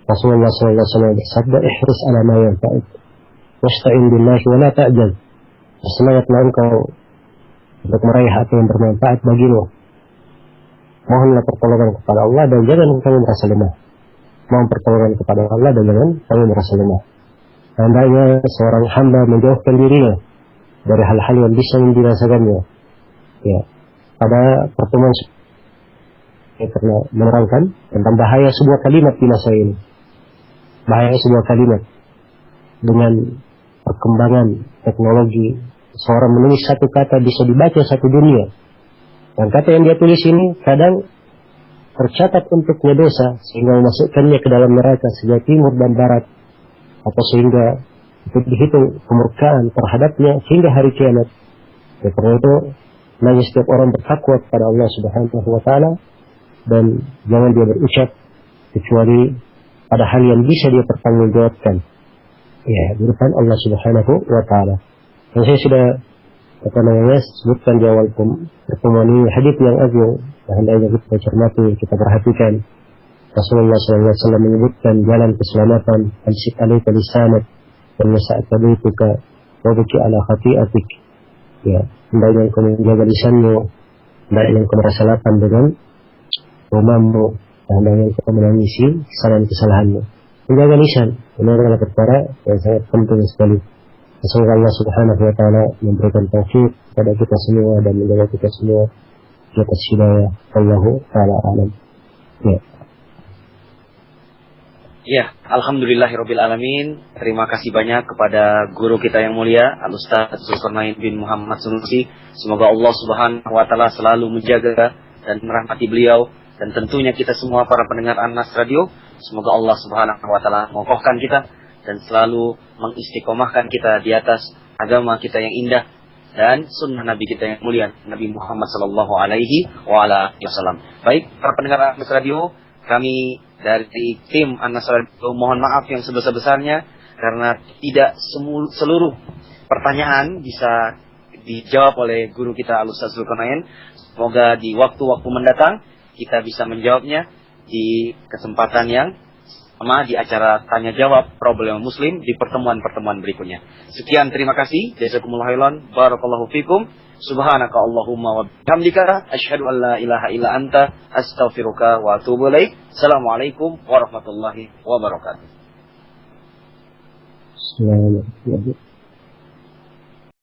Rasulullah SAW bersabda, "Ihris ala ma yanfa'uk, wasta'in billahi wa la ta'jaz." Bersemangatlah engkau untuk meraih apa yang bermanfaat bagimu. Mohonlah pertolongan kepada Allah dan jangan kamu merasa lemah. Mohon pertolongan kepada Allah dan jangan kamu merasa lemah. Hendaknya seorang hamba menjauhkan dirinya dari hal-hal yang bisa membinasakannya. Ya, pada pertemuan saya pernah menerangkan tentang bahaya sebuah kalimat di masa ini. Bahaya sebuah kalimat dengan perkembangan teknologi. Seorang menulis satu kata bisa dibaca satu dunia. Dan kata yang dia tulis ini kadang tercatat untuknya dosa sehingga memasukkannya ke dalam neraka sejak timur dan barat, atau sehingga itu dihitung kemurkaan terhadapnya hingga hari kiamat. Karena itu, hanya setiap orang bertakwa kepada Allah Subhanahu wa taala dan jangan dia berucap kecuali pada hal yang bisa dia pertanggungjawabkan. Ya, di depan Allah Subhanahu wa taala. Dan saya sudah sebutkan di awal pertemuan ini hadits yang agung, hendaknya kita cermati, kita perhatikan. Rasulullah SAW menyebutkan jalan keselamatan, amsik alaika lisanak dan yasa'aka baituka wa buki ala khati'atik. Ya, hendaknya engkau menjaga lisanmu, hendaknya engkau merasa lapang dengan rumahmu, hendaknya engkau menangisi kesalahan-kesalahanmu. Menjaga lisan, ini adalah perkara yang sangat penting sekali. Semoga Allah Subhanahu wa taala memberikan taufik kepada kita semua dan menjaga kita semua di atas hidayah. Allahu taala alam. Ya. Ya, alhamdulillahirabbil alamin. Terima kasih banyak kepada guru kita yang mulia Al-Ustaz Zulkarnain bin Muhammad Sunusi. Semoga Allah Subhanahu wa taala selalu menjaga dan merahmati beliau, dan tentunya kita semua para pendengar An-Nas Radio. Semoga Allah Subhanahu wa taala mengokohkan kita dan selalu mengistiqomahkan kita di atas agama kita yang indah dan sunnah Nabi kita yang mulia, Nabi Muhammad sallallahu alaihi wasallam. Baik, para pendengar An-Nas Radio, kami dari tim An-Nas Radio mohon maaf yang sebesar-besarnya karena tidak seluruh pertanyaan bisa dijawab oleh guru kita Al-Ustaz Zulkarnain. Semoga di waktu-waktu mendatang kita bisa menjawabnya di kesempatan yang sama di acara tanya jawab Problem Muslim di pertemuan-pertemuan berikutnya. Sekian, terima kasih. Jazakumullah khairan. Barakallahu fikum. Subhanaka Allahumma wa bihamdika asyhadu an la ilaha illa anta astaghfiruka wa atubu ilaik. Assalamualaikum warahmatullahi wabarakatuh. Assalamualaikum.